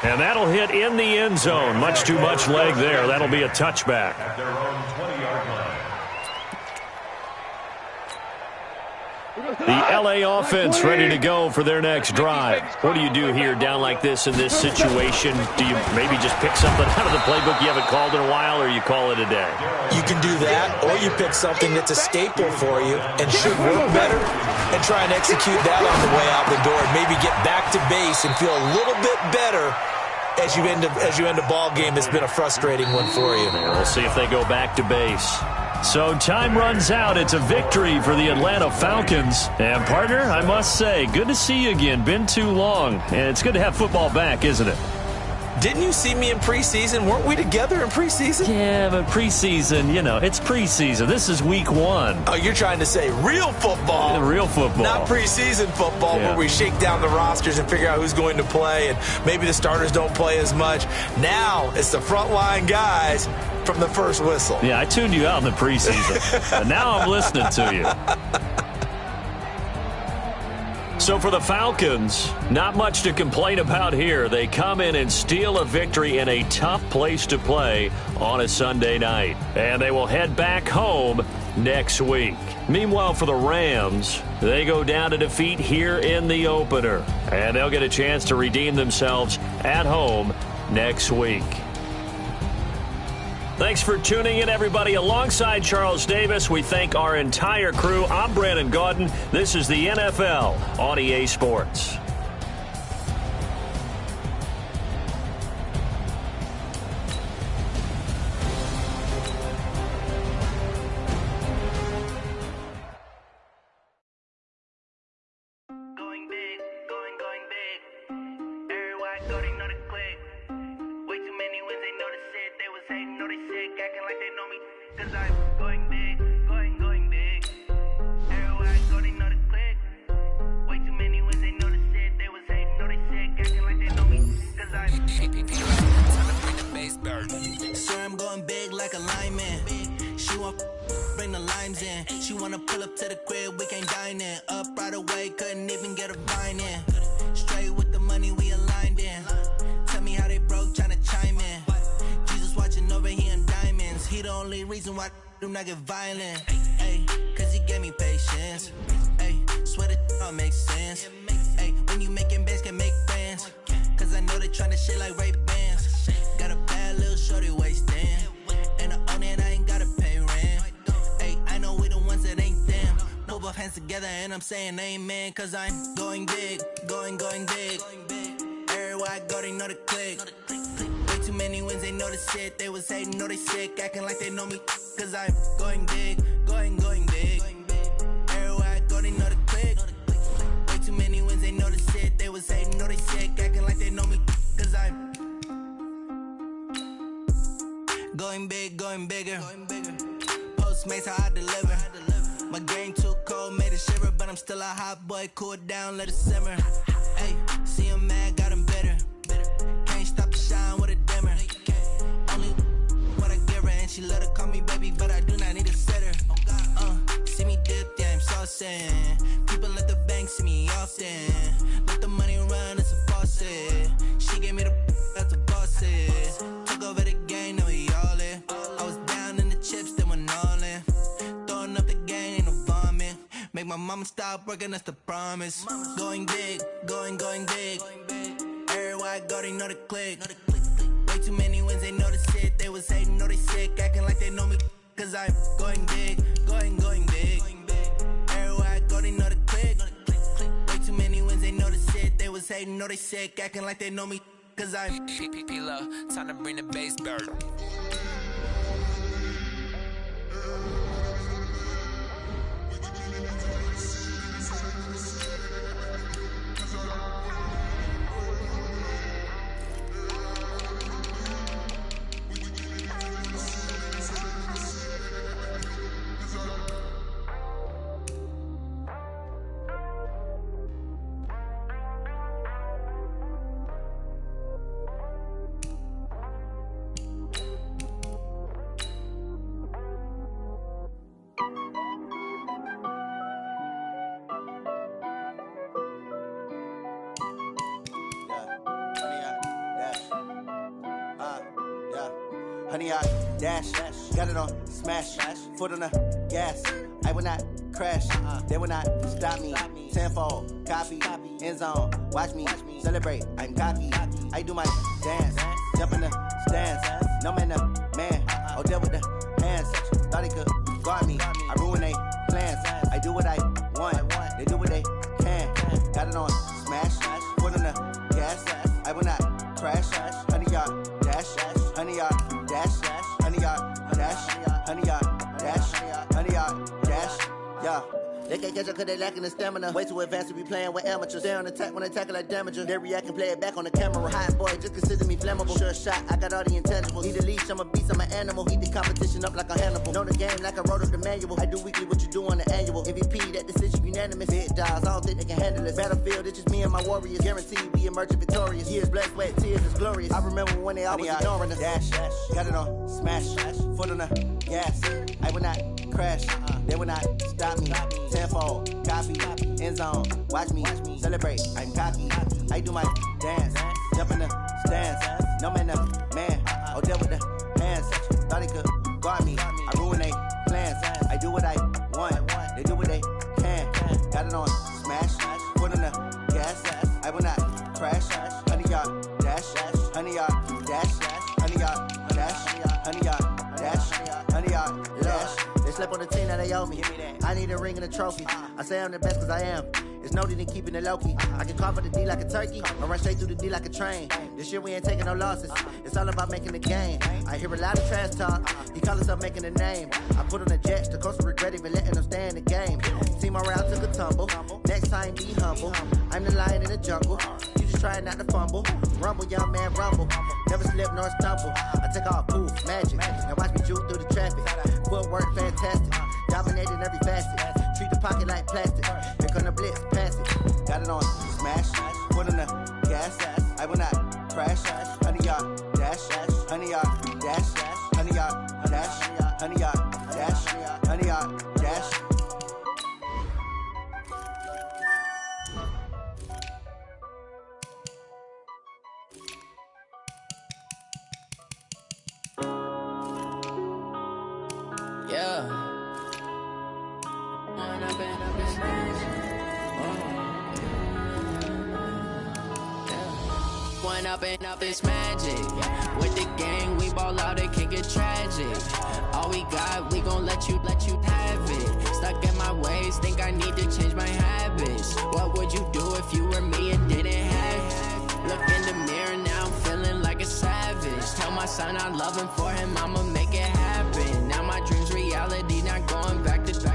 And that'll hit in the end zone. Much too much leg there. That'll be a touchback. At their own 20-yard line. The L.A. offense ready to go for their next drive. What do you do here down like this in this situation? Do you maybe just pick something out of the playbook you haven't called in a while, or you call it a day? You can do that, or you pick something that's a staple for you and should work better and try and execute that on the way out the door and maybe get back to base and feel a little bit better as you end a ball game that's been a frustrating one for you. We'll see if they go back to base. So time runs out. It's a victory for the Atlanta Falcons. And, partner, I must say, good to see you again. Been too long. And it's good to have football back, isn't it? Didn't you see me in preseason? Weren't we together in preseason? Yeah, but preseason, you know, it's preseason. This is week 1. Oh, you're trying to say real football. Real football. Not preseason football where we shake down the rosters and figure out who's going to play and maybe the starters don't play as much. Now it's the frontline guys from the first whistle. Yeah, I tuned you out in the preseason. But now I'm listening to you. So for the Falcons, not much to complain about here. They come in and steal a victory in a tough place to play on a Sunday night. And they will head back home next week. Meanwhile, for the Rams, they go down to defeat here in the opener. And they'll get a chance to redeem themselves at home next week. Thanks for tuning in, everybody. Alongside Charles Davis, we thank our entire crew. I'm Brandon Gaudin. This is the NFL on EA Sports. Going big, going big. Everybody thought they know the click. Way too many wins, they notice it. They was hating, know they sick, acting like they know me. Cause I'm going big, going big. Everybody thought they know the click. Way too many wins, they notice it. They was hating, know they sick, acting like they know me. Cause I'm Swear I'm going big like a lineman. She want bring the limes in. She wanna pull up to the crib, we can't dine in. Up right away, couldn't even get a vine in. Straight with the money we aligned in. Tell me how they broke, tryna chime in. Jesus watching over here in diamonds. He the only reason why I do not get violent. Ay, cause he gave me patience. Ay, swear that all makes sense. Ay, when you making bands, can make friends. Cause I know they tryna shit like Ray-Bans. Got a bad little shorty wasting. And I own it, I ain't gotta pay rent. Ay, I know we the ones that ain't them. Move both hands together and I'm saying amen. Cause I'm going big, going big. Everywhere I go, they know the click. Way too many wins, they know the shit. They was hating, know they sick, acting like they know me. Cause I'm going big, going big. Everywhere I go, they know the click. Way too many wins, they know the shit. They was hating, know they sick, acting like they know me. Cause I'm going big, going bigger. Postmates, how I deliver. My game too cold, made it shiver. But I'm still a hot boy, cool it down, let it simmer. Hey, see him mad, got him bitter. Can't stop the shine with a dimmer. Only what I give her, and she let her call me baby, but I do not need a sitter. See me dip, yeah, I'm saucing. People at the bank see me often. Let the money run, it's a faucet. She gave me the that's a boss is. Took over the game, now we all in. I was down in the chips, they went all in. Throwing up the game, ain't no vomit. Make my mama stop working, that's the promise. Going big, going big. Everywhere I go, they know the click. Way too many wins, they know the shit. They was hating, know they sick, acting like they know me. Cause I'm going big, going big. Everywhere I go, they know the click. Way too many wins, they know the shit. They was hating, know they sick, acting like they know me. Cause I'm P-P-P-Lo, time to bring the bass bird. Honey, I dash, got it on smash, foot on the gas. I will not crash, they will not stop me. Tenfold, copy, end zone, watch me celebrate. I'm cocky, I do my dance, jump in the stands. No man, man, oh, deal with the hands. Thought he could guard me, I ruin they plans. I do what I want, they do what they can. Got it on smash, foot on the gas. I will not crash, honey, y'all dash, honey, y'all dash, honey, y'all dash, honey, y'all dash, honey, y'all dash, yeah. They can't catch up cause they lacking the stamina. Way too advanced to be playing with amateurs. They on attack when they tackle like damager. They react and play it back on the camera. Hot boy, just consider me flammable. Sure shot, I got all the intangibles. Need a leash, I'm a beast, I'm an animal. Heat the competition up like a Hannibal. Know the game like I wrote up the manual. I do weekly what you do on the annual. MVP, that decision unanimous. Big dogs, I don't think they can handle it. Battlefield, it's just me and my warriors. Guaranteed we emerging victorious. Years, blood, sweat, tears, it's glorious. I remember when they always ignoring us. Dash, got it on, smash, foot on the gas. I will not crash, they will not stop me. Tenfold, copy, end zone, watch me celebrate. I'm cocky, I do my dance, jump in the stands. No man, man, oh deal with the hands. Thought he could guard me, I ruin they plans. I do what I want, they do what they can. Got it on, smash, foot on the gas. I will not crash, 100-yard dash, 100-yard dash, 100-yard dash, 100-yard dash, 100-yard dash. They slept on the team that they owe me. I need a ring and a trophy. I say I'm the best cause I am. It's noted in keeping it low-key. I can call for the D like a turkey, or run straight through the D like a train. This year we ain't taking no losses. It's all about making the game. I hear a lot of trash talk. He call himself making a name. I put on the jets, the coach regret even letting them stay in the game. See my route took a tumble. Next time be humble. I'm the lion in the jungle. You just trying not to fumble. Rumble, young man, rumble. Never slip nor stumble. I take off, poof, magic. Now watch me juke through the traffic. Footwork fantastic. Dominating every facet. Treat the pocket like plastic. Here come the blitz, pass it. Got it on, smash. Foot on the gas. I will not crash. 100-yard dash. 100-yard dash. 100-yard dash. 100-yard dash. 100-yard dash. Yeah. One up and up is magic. With the gang, we ball out, it can get tragic. All we got, we gon' let you have it. Stuck in my ways, think I need to change my habits. What would you do if you were me and didn't have it? Look in the mirror, now I'm feeling like a savage. Tell my son I love him, for him I'ma make it happen. Now my dream's reality, not going back to.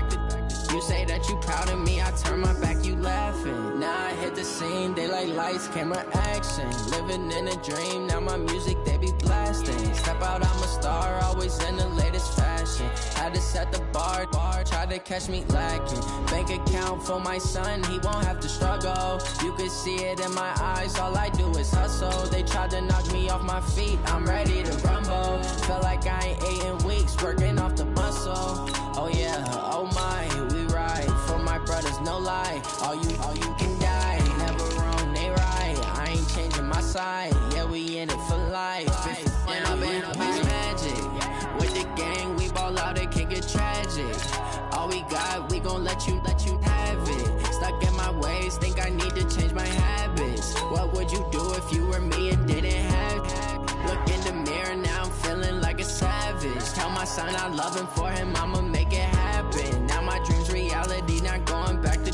You say that you proud of me, I turn my back, you laughing. Now I hit the scene, they like lights, camera, action. Living in a dream, now my music, they be blasting. Step out, I'm a star, always in the latest fashion. Had to set the bar, try to catch me lacking. Bank account for my son, he won't have to struggle. You can see it in my eyes, all I do is hustle. They tried to knock me off my feet, I'm ready to rumble. Feel like I ain't ate in weeks, working off the muscle. Oh yeah, oh my, we ride for my brothers, no lie. All you can die, never wrong, they right. I ain't changing my side, yeah, we in it for life. When up and up is magic. With the gang, we ball out, it can get tragic. All we got, we gon' let you have it. Stuck in my ways, think I need to change my habits. What would you do if you were me and didn't have it? Look in the mirror, now I'm feeling like a savage. Tell my son I love him, for him I'ma make it happen. Now my dream's reality, not going back to.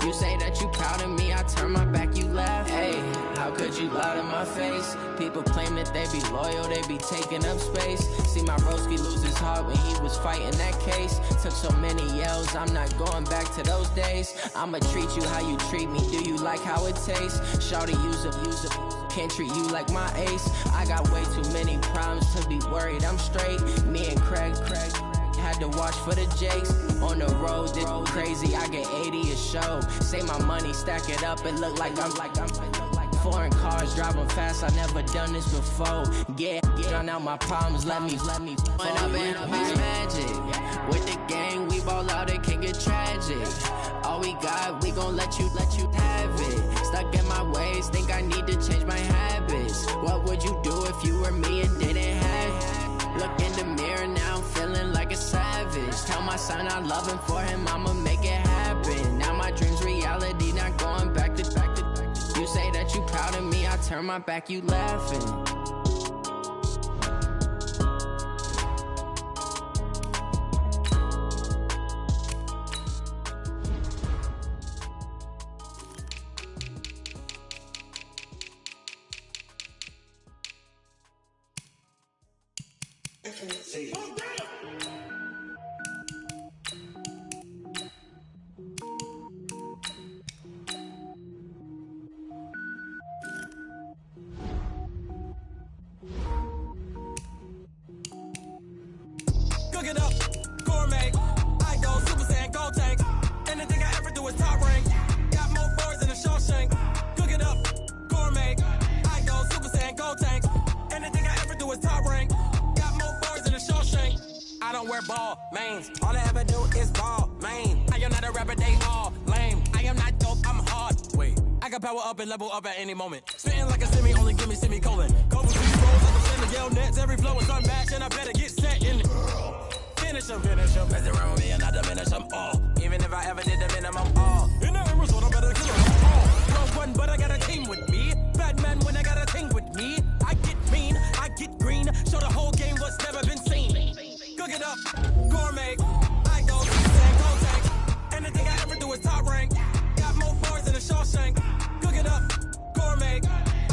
You say that you proud of me, I turn my back, you laugh. Hey, how could you lie to my face? People claim that they be loyal, they be taking up space. See my broski lose his heart when he was fighting that case. Took so many yells, I'm not going back to those days. I'ma treat you how you treat me, do you like how it tastes? Shawty, use up. Can't treat you like my ace. I got way too many problems to be worried, I'm straight. Me and Craig had to watch for the Jakes. On the road, this crazy, I get 80 a show. Say my money, stack it up, it look like I'm foreign cars, driving fast, I never done this before. Get drown out my problems, let me When up and up is magic. With the gang, we ball out, it can get tragic. All we got, we gon' let you have it. Stuck in my ways, think I need to change my habits. What would you do if you were me and didn't have it? Look in the mirror, now I'm feeling like a savage. Tell my son I love him, for him I'ma make it happen. Now my dream's reality, not going back to. You say that you proud of me, I turn my back, you laughing. it up, gourmet. I go Super Saiyan, gold tank. Anything I ever do is top rank. Got more bars than a Shawshank. Cook it up, gourmet. I go Super Saiyan, gold tank. Anything I ever do is top rank. Got more bars than a Shawshank. I don't wear ball mains. All I ever do is ball main. I am not a rapper, they all lame. I am not dope, I'm hard. Wait, I can power up and level up at any moment. Spitting like a semi, only give me semicolon. Couple three rolls, I'm sending yell nets. Every flow is unmatched, and I better get set in. Finish them. Mess around with me and I diminish them all. Even if I ever did the minimum all. In that result, I better kill them all. No one, but I got a team with me. Bad man when I got a team with me. I get mean, I get green. Show the whole game what's never been seen. Cook it up, gourmet. I go Super gold tank. Anything I ever do is top rank. Got more bars than a Shawshank. Cook it up, gourmet.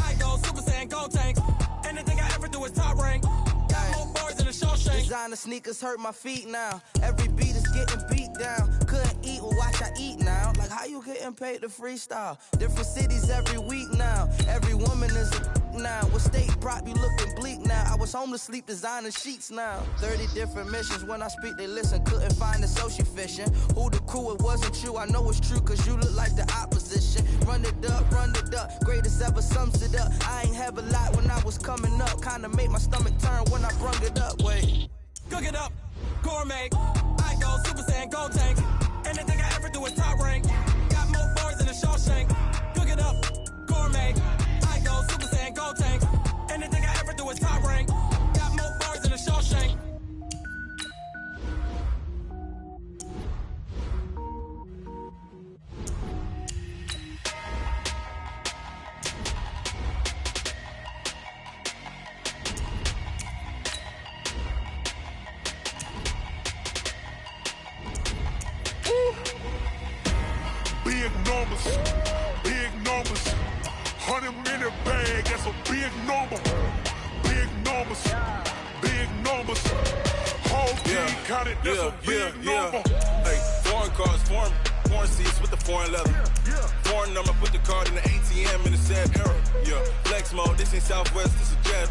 I go Super Saiyan, gold tank. Anything I ever do is top rank. Got more bars than a Shawshank. Designer sneakers hurt my feet now. Every beat is getting beat down. Couldn't eat, well watch I eat now. Like how you getting paid to freestyle? Different cities every week now. Every woman is a now. With state prop, you looking bleak now. I was home to sleep, designer sheets now. 30 different missions. When I speak, they listen. Couldn't find the social fishing. Who the crew, it wasn't you. I know it's true, cause you look like the opposition. Run it up, greatest ever sums it up. I ain't have a lot when I was coming up. Kinda made my stomach turn when I brung it up. Wait. Cook it up, gourmet. I go Super Saiyan, gold tank. Anything I ever do is top rank. Got more bars than a Shawshank. Cook it up, gourmet. I go Super Saiyan, gold tank. Anything I ever do is top rank. Got more bars than a Shawshank. Big numbers, 100-minute bag, that's a big number. Big numbers, whole team counted, that's a big number. Hey, foreign cars, foreign seats with the foreign leather. Foreign number, put the card in the ATM in the sad era. Yeah, flex mode, this ain't Southwest, this is jet.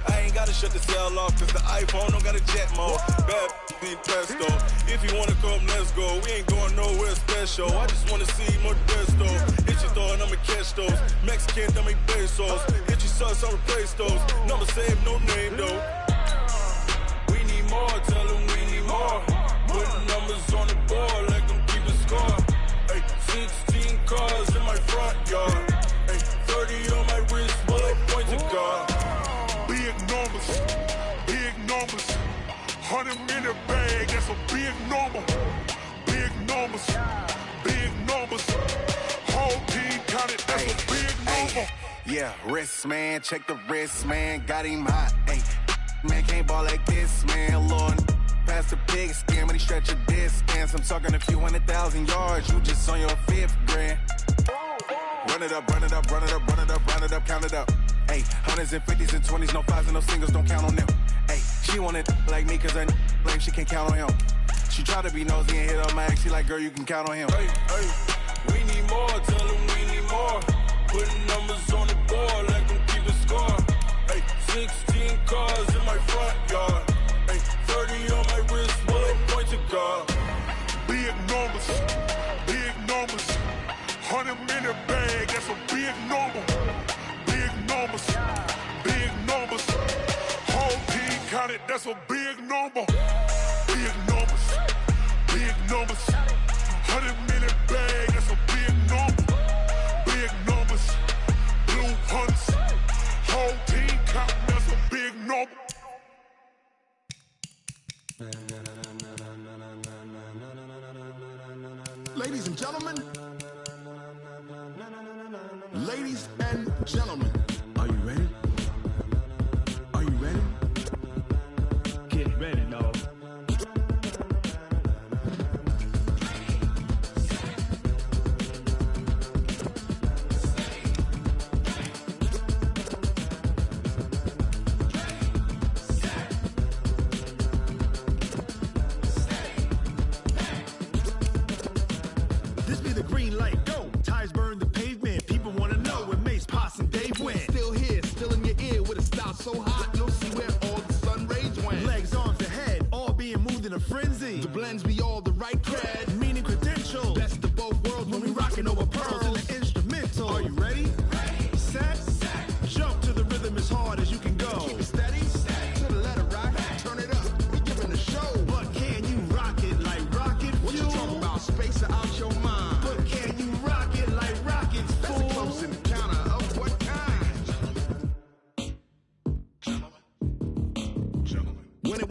I ain't gotta shut the cell off, cause the iPhone don't got a jet mode. Bad need pesto. If you wanna come, let's go. We ain't going nowhere special. I just wanna see more desto. Hit your thought, I'ma catch those. Mexican, dummy pesos. Hit your sus, I'll replace those. Number save, no name though. We need more, tell them we need more. Putting numbers on the board, like them keep a score. Hey, 16 cars in my front yard. Hey, 30 on my wrist, bullet point to God. Big numbers, 100-minute bag, that's a big number. Big numbers, whole team counted, that's a big number. Yeah, wrist man, check the wrist man, got him hot. Ay, man can't ball like this, man. Lord, pass the pig skin when he stretch a distance. I'm talking a few 100,000 yards, you just on your 5th grand. Run it up, count it up. Hey, hundreds and 50s and 20s, no 5s and no singles, don't count on them. Hey, she want it like me, cause her like she can't count on him. She try to be nosy and hit up my ex, she like, girl, you can count on him. Hey, we need more, tell them we need more. Putting numbers on the board, like them keep a score. Hey, 16 cars in my front yard. Hey, 30 on my wrist, bullet point to God. Big numbers, 100-minute bag, that's a big number. Big numbers, whole team counted, that's a big number. Big numbers, 100-minute bag, that's a big number. Big numbers, blue hunts, whole team counting, that's a big number. Ladies and gentlemen, are you ready? Are you ready? Get ready, dog. This be the green light, go. Tires burn the pavement. People wanna know when Mace, Poss, and Dave win.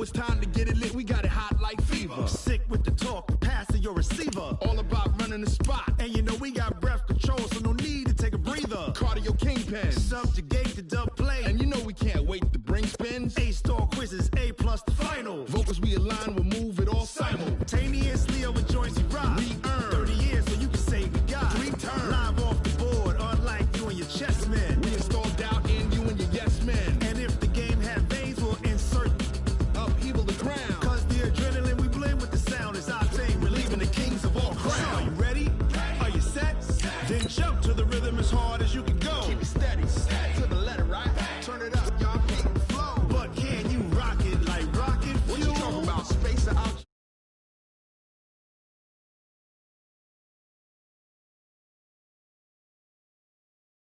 it's time to get it lit. We got it hot like fever. Sick with the talk, pass to your receiver. All about running the spot. And you know we got breath control, so no need to take a breather. Cardio kingpin, subjugate the dub play. And